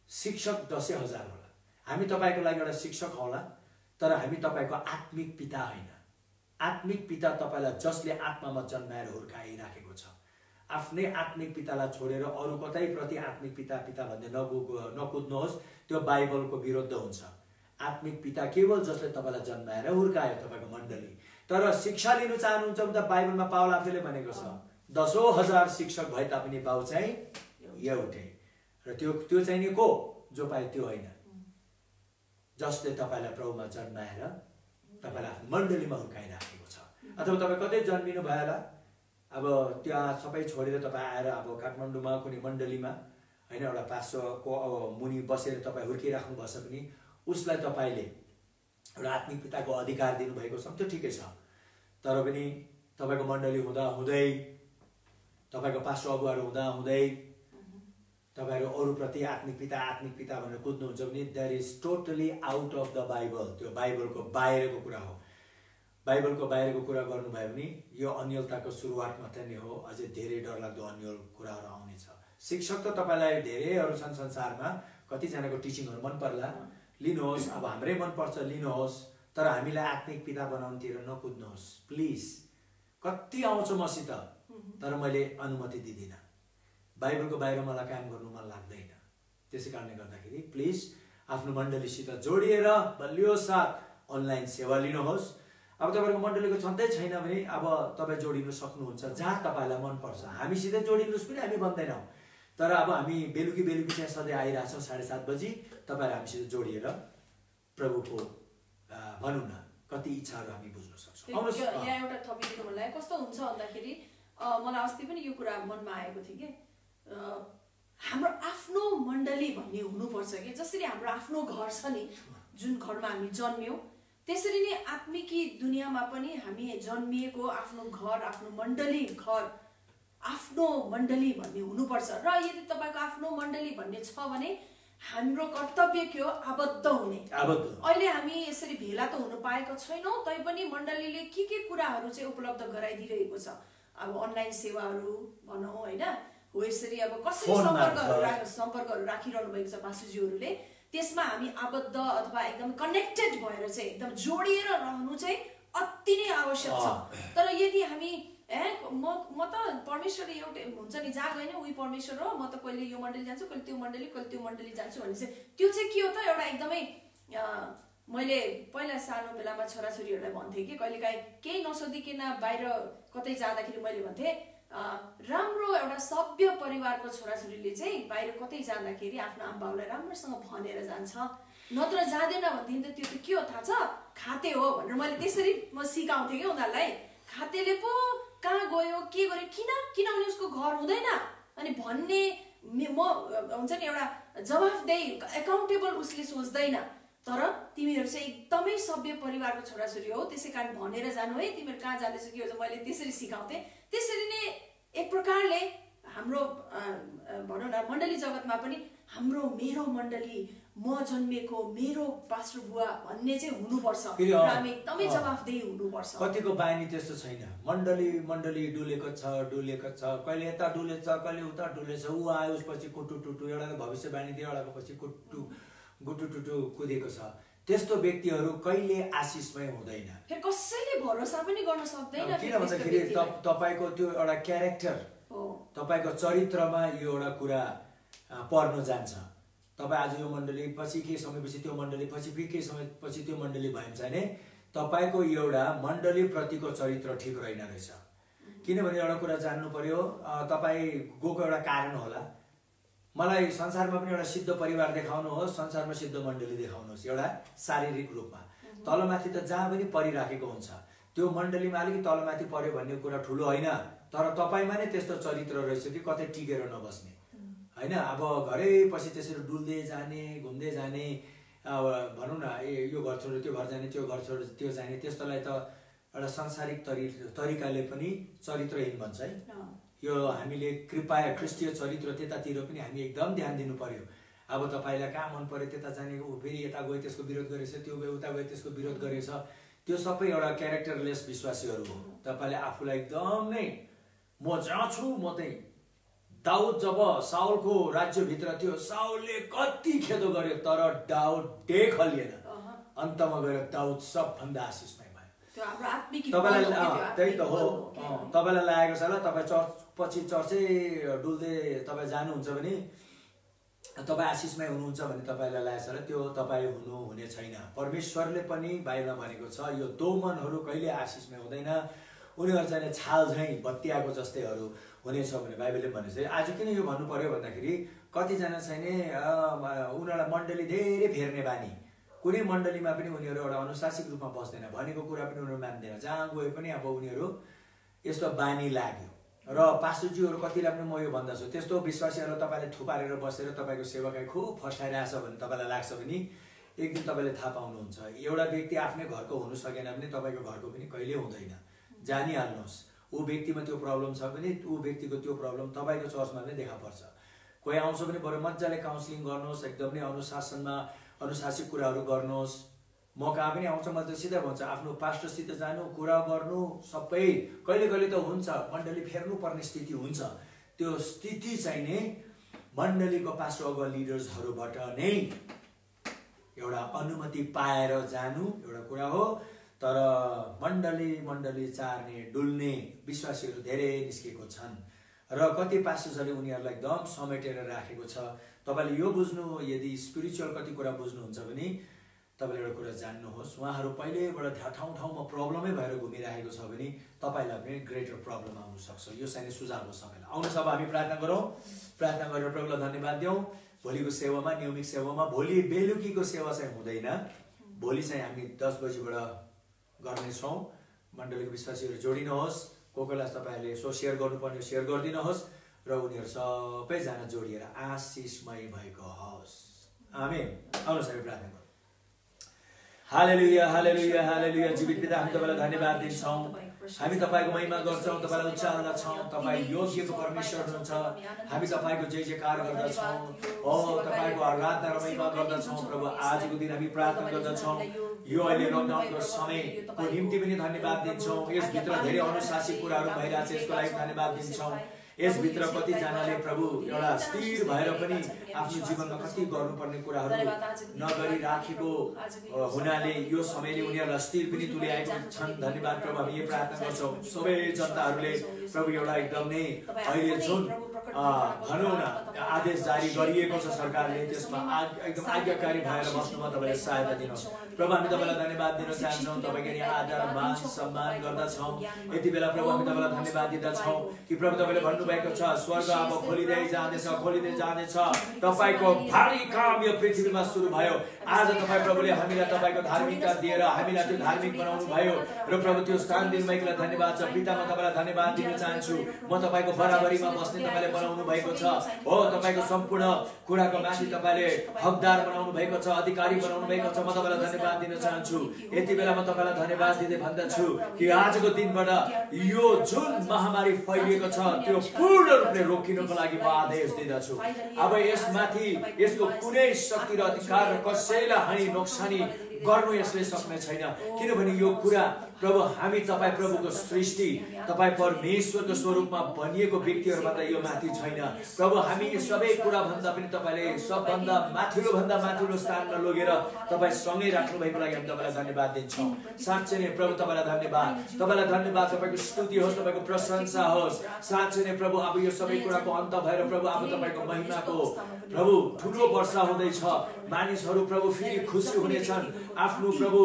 शिक्षक 10,000 होला। हामी तपाईको लागि एउटा शिक्षक होला, तर हामी तपाईको आत्मिक पिता होइन। आत्मिक पिता तपाईलाई जसले आत्मामा जन्माएर हुर्काइराखेको छ। आफ्नै आत्मिक पितालाई छोडेर अरू कतै प्रति आत्मिक पिता भन्दै नकुद्नुहोस्, त्यो बाइबलको विरुद्ध हुन्छ। आत्मिक पिता केवल जसले तपाईँलाई जन्माएर हुर्कायो तपाईँको मण्डली। तर शिक्षा लिनु चाहनुहुन्छ भने त बाइबलमा पावल आफैले भनेको छ 10,000 शिक्षक भए तापनि बाउ चाहिँ एउटै। र त्यो चाहिँ नि को जो पाए त्यो होइन, जसले तपाईँलाई प्रभुमा जन्माएर तपाईँलाई आफ्नो मण्डलीमा हुर्काइराखेको छ। अथवा तपाईँ कतै जन्मिनु भयो होला, अब त्यहाँ सबै छोडेर तपाईँ आएर अब काठमाडौँमा कुनै मण्डलीमा होइन एउटा पास्टरको अब मुनि बसेर तपाईँ हुर्किराख्नु भएछ भने उसलाई तपाईँले एउटा आत्मिक पिताको अधिकार दिनुभएको छ, त्यो ठिकै छ। तर पनि तपाईँको मण्डली हुँदाहुँदै, तपाईँको पास्टर अगुवाहरू हुँदाहुँदै तपाईँहरू अरूप्रति आत्मिक पिता भनेर कुद्नुहुन्छ भने that is totally out of the Bible. त्यो बाइबलको बाहिरको कुरा हो। बाइबलको बाहिरको कुरा गर्नुभयो भने यो अन्यलताको सुरुवात मात्रै नै हो, अझै धेरै डरलाग्दो अन्यल कुराहरू आउनेछ। शिक्षक त तपाईँलाई धेरैहरू छन् संसारमा, कतिजनाको टिचिङहरू मन पर्ला लिनुहोस्, अब हाम्रै मनपर्छ लिनुहोस्, तर हामीलाई आत्मिक पिता बनाउनुतिर नकुद्नुहोस् प्लिज। कति आउँछ मसित, तर मैले अनुमति दिँदिनँ। बाइबलको बाहिर मलाई काम गर्नु मन लाग्दैन। त्यसै कारणले गर्दाखेरि प्लिज आफ्नो मण्डलीसित जोडिएर बलियो साथ अनलाइन सेवा लिनुहोस्। अब तपाईँको मण्डलीको छँदै छैन भने अब तपाईँ जोडिनु सक्नुहुन्छ जहाँ तपाईँलाई मनपर्छ। हामीसित जोडिनुहोस् पनि हामी भन्दैनौँ, तर अब हामी बेलुकी चाहिँ सधैँ आइरहेछौँ 7:30 बजी। तपाईँहरू हामीसित जोडिएर प्रभुको भनौँ न कति इच्छाहरू हामी बुझ्न सक्छौँ। यहाँ एउटा थपिदिनु मन लाग्यो, कस्तो हुन्छ भन्दाखेरि मलाई अस्ति पनि यो कुरा मनमा आएको थियो कि हाम्रो आफ्नो मण्डली भन्ने हुनुपर्छ कि जसरी हाम्रो आफ्नो घर छ नि, जुन घरमा हामी जन्मियौँ, त्यसरी नै आत्मिकी दुनियाँमा पनि हामी जन्मिएको आफ्नो घर, आफ्नो मण्डली, घर आफ्नो मण्डली भन्ने हुनुपर्छ। र यदि तपाईँको आफ्नो मण्डली भन्ने छ भने हाम्रो कर्तव्य के हो? आबद्ध हुने। अहिले हामी यसरी भेला त हुन पाएको छैनौँ, तैपनि मण्डलीले के कुराहरू चाहिँ उपलब्ध गराइदिइरहेको छ। अब अनलाइन सेवाहरू भनौँ होइन, हो यसरी अब कसरी सम्पर्कहरू राखिरहनु भएको छ पास्टरज्यूहरूले, त्यसमा हामी आबद्ध अथवा एकदम कनेक्टेड भएर चाहिँ एकदम जोडिएर रहनु चाहिँ अति नै आवश्यक छ। तर यदि हामी म त परमेश्वर एउटै हुन्छ नि, जहाँ गएन उही परमेश्वर हो, म त कहिले यो मण्डली जान्छु, कहिले त्यो मण्डली जान्छु भने चाहिँ त्यो चाहिँ के हो त? एउटा एकदमै मैले पहिला सानो बेलामा छोराछोरीहरूलाई भन्थेँ कि कहिलेकाहीँ केही नसोधिकन बाहिर कतै जाँदाखेरि मैले भन्थेँ राम्रो एउटा सभ्य परिवारको छोराछोरीले चाहिँ बाहिर कतै जाँदाखेरि आफ्नो आमाबाउलाई राम्रोसँग भनेर जान्छ, नत्र जाँदैन भनेदेखि त त्यो त के हो थाहा छ? खाते हो भनेर मैले त्यसरी म सिकाउँथेँ कि उनीहरूलाई। खातेले पो कहाँ गयो के गर्यो किनभने उसको घर हुँदैन अनि भन्ने म हुन्छ नि एउटा जवाफदेही एकाउन्टेबल उसले सोच्दैन। तर तिमीहरू चाहिँ एकदमै सभ्य परिवारको छोराछोरी हो, त्यसै कारण भनेर जानु है, तिमीहरू कहाँ जाँदैछ के हो, मैले त्यसरी सिकाउँथेँ। त्यसरी नै एक प्रकारले हाम्रो भनौँ न मण्डली जगतमा पनि हाम्रो मेरो मण्डली, म जन्मेको मेरो पास्टर बुवा भन्ने चाहिँ हुनुपर्छ, हामी एकदमै जवाफदेही हुनुपर्छ। कतिको बानी त्यस्तो छैन, मण्डली डुलेको छ, कहिले यता डुलेछ कहिले उता डुलेछ, ऊ आयो उसपछि कुटुटुटु, एउटाको भविष्यवाणी दियो एउटाको पछि गुटुटुटु कुदेको छ। त्यस्तो व्यक्तिहरू कहिले आशिषमय हुँदैन, कसैले भरोसा पनि गर्न सक्दैन। किन भन्दाखेरि तपाईँको त्यो एउटा क्यारेक्टर, तपाईँको चरित्रमा यो एउटा कुरा पर्न जान्छ। तपाईँ आज यो मण्डली, पछि केही समयपछि त्यो मण्डली, पछि केही समयपछि त्यो मण्डली भयो भने तपाईँको एउटा मण्डली प्रतिको चरित्र ठिक रहेन रहेछ। किनभने एउटा कुरा जान्नु पर्यो, तपाईँ गएको एउटा कारण होला। मलाई संसारमा पनि एउटा सिद्ध परिवार देखाउनुहोस्, संसारमा सिद्ध मण्डली देखाउनुहोस्, एउटा शारीरिक रूपमा तलमाथि त जहाँ पनि परिराखेको हुन्छ। त्यो मण्डलीमा अलिकति तलमाथि पर्यो भन्ने कुरा ठुलो होइन, तर तपाईँमा नै त्यस्तो चरित्र रहेछ कि कतै टिकेर नबस्ने होइन। अब घरै पछि त्यसरी डुल्दै जाने, घुम्दै जाने, अब भनौँ न यो घर छोडेर त्यो घर जाने, त्यो घर छोडेर त्यो जाने, त्यस्तोलाई त एउटा सांसारिक तरिकाले पनि चरित्रहीन भन्छ है। यो हामीले कृपया ख्रिस्टीय चरित्र त्यतातिर पनि हामी एकदम ध्यान दिनु पर्यो। अब तपाईँलाई कहाँ मन पर्यो त्यता जाने, फेरि यता गयो त्यसको विरोध गरेछ, त्यो गयो उता गयो त्यसको विरोध गरेछ, त्यो सबै एउटा क्यारेक्टरलेस विश्वासीहरू हो। तपाईँले आफूलाई एकदम नै म जहाँ छु म चाहिँ दाउद जब साउलको राज्यभित्र थियो, साउलले कति खेदो गर्यो तर दाउद देखलिएन, अन्तमा गएर दाउद सबभन्दा आशिषमय भयो। तपाईँलाई त्यही त हो, तपाईँलाई लागेको छ ल, तपाईँ पछि चर्चै डुल्दै तपाईँ जानुहुन्छ भने तपाईँ आशिषमय हुनुहुन्छ भने तपाईँलाई लागेको छ र त्यो तपाईँ हुने छैन। परमेश्वरले पनि बाइबलमा भनेको छ यो दो मनहरू कहिले आशिषमय हुँदैन, उनीहरू चाहिँ छाल झैँ बत्तियाको जस्तैहरू हुनेछ भने बाइबलले भनेको छ। आज किन यो भन्नु पर्यो भन्दाखेरि कतिजना चाहिँ नि उनीहरूलाई मण्डली धेरै फेर्ने बानी, कुनै मण्डलीमा पनि उनीहरू एउटा अनुशासित रूपमा बस्दैन, भनेको कुरा पनि उनीहरू मान्दैन, जहाँ गए पनि अब उनीहरू यस्तो बानी लाग्यो। र पास्टरजीहरू कतिलाई पनि म यो भन्दछु, त्यस्तो विश्वासीहरू तपाईँले थुपारेर बसेर तपाईँको सेवाकाई खुब फस्टाइरहेछ भने तपाईँलाई लाग्छ भने एक दिन तपाईँले थाहा पाउनुहुन्छ एउटा व्यक्ति आफ्नै घरको हुनु सकेन भने तपाईँको घरको पनि कहिले हुँदैन। जानिहाल्नुहोस्, ऊ व्यक्तिमा त्यो प्रब्लम छ भने ऊ व्यक्तिको त्यो प्रब्लम तपाईँको चर्चमा पनि देखा पर्छ। कोही आउँछ भने बरु मजाले काउन्सिलिङ गर्नुहोस्, एकदमै अनुशासित कुराहरू गर्नुहोस्। म कहाँ पनि आउँछ म त सिधै भन्छ आफ्नो पास्टरसित जानु, कुरा गर्नु, सबै कहिले कहिले त हुन्छ मण्डली फेर्नु पर्ने स्थिति हुन्छ। त्यो स्थिति चाहिँ नै मण्डलीको पास्टर अगुवा लिडर्सहरूबाट नै एउटा अनुमति पाएर जानु एउटा कुरा हो। तर मण्डली चार्ने डुल्ने विश्वासीहरू धेरै निस्केको छन् र कति पास्टर्सहरूले उनीहरूलाई एकदम समेटेर राखेको छ। तपाईँले यो बुझ्नु, यदि स्पिरिचुअल कति कुरा बुझ्नुहुन्छ भने तपाईँले एउटा कुरा जान्नुहोस्, उहाँहरू पहिल्यैबाट ठाउँ ठाउँमा प्रब्लमै भएर घुमिरहेको छ भने तपाईँलाई पनि ग्रेटर प्रब्लम आउन सक्छ। यो चाहिँ सुझाव हो सबैलाई। आउनुहोस् अब हामी प्रार्थना गरौँ, प्रार्थना गरेर प्रभुलाई धन्यवाद दिउँ। भोलिको सेवामा, नियमित सेवामा, भोलि बेलुकीको सेवा चाहिँ हुँदैन, भोलि चाहिँ हामी 10 बजीबाट गर्नेछौँ। मण्डलीको विश्वासीहरू जोडिनुहोस्, कोही तपाईँहरूले यसो सेयर गर्नुपर्ने सेयर गरिदिनुहोस् र उनीहरू सबैजना जोडिएर आशिषमय भएको होस्। आमेन। आउनुहोस् हामी प्रार्थना गरौँ। हालेलुया, हालेलुया, हालेलुया। जीवित पिता, हामी तपाईँलाई धन्यवाद दिन्छौँ, हामी तपाईँको महिमा गर्छौँ, तपाईँलाई उच्चारण गर्छौँ। तपाईँ योग्यको परमेश्वर हुनुहुन्छ, हामी तपाईँको जय जयकार गर्दछौँ। ओ तपाईँको आराधना र महिमा गर्दछौँ। प्रभु आजको दिन हामी प्रार्थना गर्दछौँ, यो अहिले लकडाउनको समयको निम्ति पनि धन्यवाद दिन्छौँ। यसभित्र धेरै अनुशासित कुराहरू भइरहेको छ, यसको लागि धन्यवाद दिन्छौँ। यसभित्र कतिजनाले प्रभु एउटा स्थिर भएर पनि आफ्नो जीवनमा कति गर्नुपर्ने कुराहरू नगरिराखेको हुनाले यो समयले उनीहरूलाई स्थिर पनि तुल्याएको छन्। धन्यवाद प्रभु, हामी यो प्रार्थना गर्छौँ सबै जनताहरूले प्रभु एउटा एकदम नै अहिले जुन भनौँ न आदेश जारी गरिएको छ सरकारले, त्यसमा एकदम आज्ञाकारी भएर बस्नुमा तपाईँले सहायता दिनुहोस्। प्रभु हामी तपाईँलाई धन्यवाद दिन चाहन्छौँ, तपाईँको यहाँ आदर मान सम्मान गर्दछौँ। यति बेला प्रभु हामी तपाईँलाई धन्यवाद दिँदछौँ कि प्रभु तपाईँले भन्नुभएको छ स्वर्ग अब खोलिँदै जाँदैछ, खोलिँदै जाँदैछ, तपाईँको भारी काम यो पृथ्वीमा सुरु भयो। आज तपाईँ प्रभुले हामीलाई तपाईँको धार्मिकता दिएर हामीलाई त्यो धार्मिक बनाउनु भयो र प्रभु त्यो स्थान दिनुभएकोलाई धन्यवाद छ। पिता, म तपाईँलाई धन्यवाद दिन चाहन्छु, म तपाईँको बराबरीमा बस्ने तपाईँले बनाउनु भएको छ। हो, तपाईँको सम्पूर्ण कुराको माथि तपाईँले हकदार बनाउनु भएको छ, अधिकारी बनाउनु भएको छ। म तपाईँलाई धन्यवाद दिन चाहन्छु। यति बेला म तपाईँलाई धन्यवाद दिँदै भन्दछु कि आजको दिनबाट यो जुन महामारी फैलिएको छ त्यो पूर्ण रूपले रोकिनको लागि म आदेश दिँदछु। अब यसमाथि यसको कुनै शक्ति र अधिकार कसैलाई हानि नोक्सानी गर्नु यसले सक्ने छैन, किनभने यो कुरा प्रभु हामी तपाईँ प्रभुको सृष्टि, तपाईँ परमेश्वरको स्वरूपमा बनिएको व्यक्तिहरूमा त यो माथि छैन। प्रभु हामी सबै कुरा भन्दा पनि तपाईँले सबभन्दा माथिल्लो स्थानमा लगेर तपाईँ सँगै राख्नु भएको लागि हामी तपाईँलाई धन्यवाद दिन्छौँ। साँच्चै नै प्रभु तपाईँलाई धन्यवाद, तपाईँलाई धन्यवाद, तपाईँको स्तुति होस्, तपाईँको प्रशंसा होस्। साँच्चै नै प्रभु अब यो सबै कुराको अन्त भएर प्रभु अब तपाईँको महिमाको प्रभु ठुलो वर्षा हुँदैछ। मानिसहरू प्रभु फेरि खुसी हुनेछन्, आफ्नो प्रभु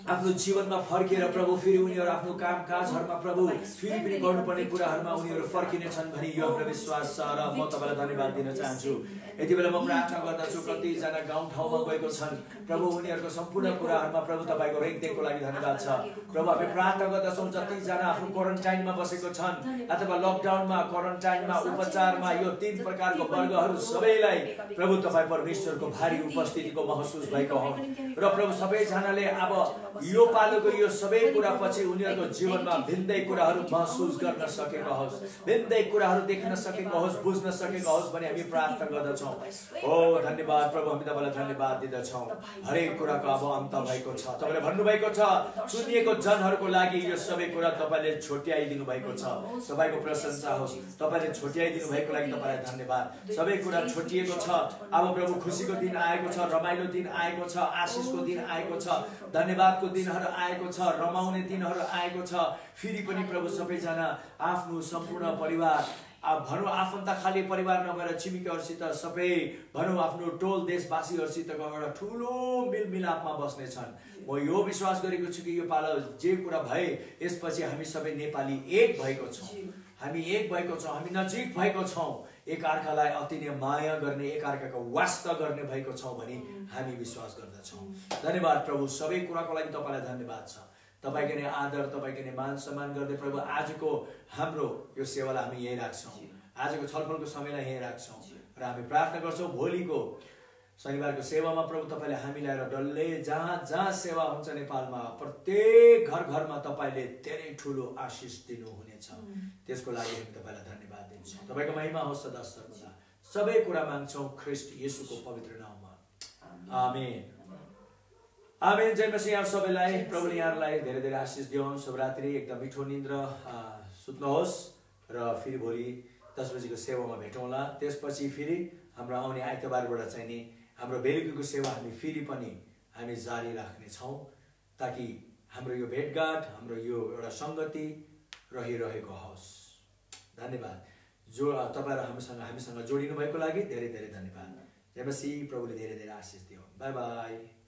आफ्नो जीवनमा फर्केर प्रभु फेरि उनीहरू आफ्नो काम काजहरूमा प्रभु फेरि पनि गर्नुपर्ने कुराहरूमा उनीहरू फर्किनेछन् भनी यो हाम्रो विश्वास छ र म तपाईँलाई धन्यवाद दिन चाहन्छु। यति बेला म प्रार्थना गर्दछु कतिजना गाउँ ठाउँमा गएको छन् प्रभु, उनीहरूको सम्पूर्ण कुराहरूमा प्रभु तपाईँको रेखदेखको लागि धन्यवाद छ। प्रभु हामी प्रार्थना गर्दछौँ जतिजना आफ्नो क्वारेन्टाइनमा बसेको छन् अथवा लकडाउनमा, क्वारेन्टाइनमा, उपचारमा, यो 3 प्रकारको वर्गहरू सबैलाई प्रभु तपाईँ परमेश्वरको भारी उपस्थितिको महसुस भएको हो र प्रभु सबैजनाले अब यो पालोको यो सबै कुरा पछि उनीहरूको जीवनमा भिन्दै कुराहरू महसुस गर्न सकेको होस्, भिन्दै कुराहरू देख्न सकेको होस्, बुझ्न सकेको होस् भने हामी प्रार्थना गर्दछौँ। ओ धन्यवाद प्रभु, हामी तपाईँलाई धन्यवाद दिँदछौँ। हरेक कुराको अब अन्त भएको छ, तपाईँले भन्नुभएको छ चुनिएको जनहरूको लागि यो सबै कुरा तपाईँले छुट्याइदिनु भएको छ। तपाईँको प्रशंसा होस्, तपाईँले छुट्याइदिनु भएको लागि तपाईँलाई धन्यवाद। सबै कुरा छुटिएको छ, अब प्रभु खुसीको दिन आएको छ, रमाइलो दिन आएको छ, आशिषको दिन आएको छ, धन्यवादको दिनहरू आएको छ, रमाउने दिनहरू आएको छ। फेरि पनि प्रभु सबैजना आफ्नो सम्पूर्ण परिवार भनौँ आफन्त खाली परिवार नभएर छिमेकीहरूसित सबै भनौँ आफ्नो टोल देशवासीहरूसितको एउटा ठुलो मिलमिलापमा बस्नेछन्। म यो विश्वास गरेको छु कि यो पालो जे कुरा भए यसपछि हामी सबै नेपाली एक भएको छौँ, हामी एक भएको छौँ, हामी नजिक भएको छौँ, एकअर्कालाई अति नै माया गर्ने, एकअर्काको वास्ता गर्ने भएको छौँ भनी हामी विश्वास गर्दछौँ। धन्यवाद प्रभु, सबै कुराको लागि तपाईँलाई धन्यवाद छ। तपाईँको नै आदर, तपाईँको नै मान सम्मान गर्दै प्रभु आजको हाम्रो यो सेवालाई हामी यहीँ राख्छौँ, आजको छलफलको समयलाई यहीँ राख्छौँ र हामी प्रार्थना गर्छौँ भोलिको शनिबारको सेवामा प्रभु तपाईँले हामीलाई र डल्लै जहाँ जहाँ सेवा हुन्छ नेपालमा प्रत्येक घर घरमा तपाईँले धेरै ठुलो आशिष दिनुहुनेछ। त्यसको लागि हामी तपाईँलाई धन्यवाद दिन्छौँ। तपाईँको महिमा होस् सदा सर्वदा। सबै कुरा माग्छौँ ख्रीष्ट येशूको पवित्र नाममा, आमेन। आमेन। जय मसीह यहाँहरू सबैलाई, प्रभुले यहाँहरूलाई धेरै धेरै आशिष दिउन्। शुभरात्रि, एकदम मिठो निन्द्रा सुत्नुहोस् र फेरि भोलि 10 बजीको सेवामा भेटौँला। त्यसपछि फेरि हाम्रो आउने आइतबारबाट चाहिँ नि हाम्रो बेलुकीको सेवा हामी फेरि पनि हामी जारी राख्नेछौँ, ताकि हाम्रो यो भेटघाट, हाम्रो यो एउटा सङ्गति रहिरहेको होस्। धन्यवाद। तपाईँहरू हामीसँग जोडिनु भएको लागि धेरै धेरै धन्यवाद। जय मसीह, प्रभुले धेरै धेरै आशिष दिउन्। By by.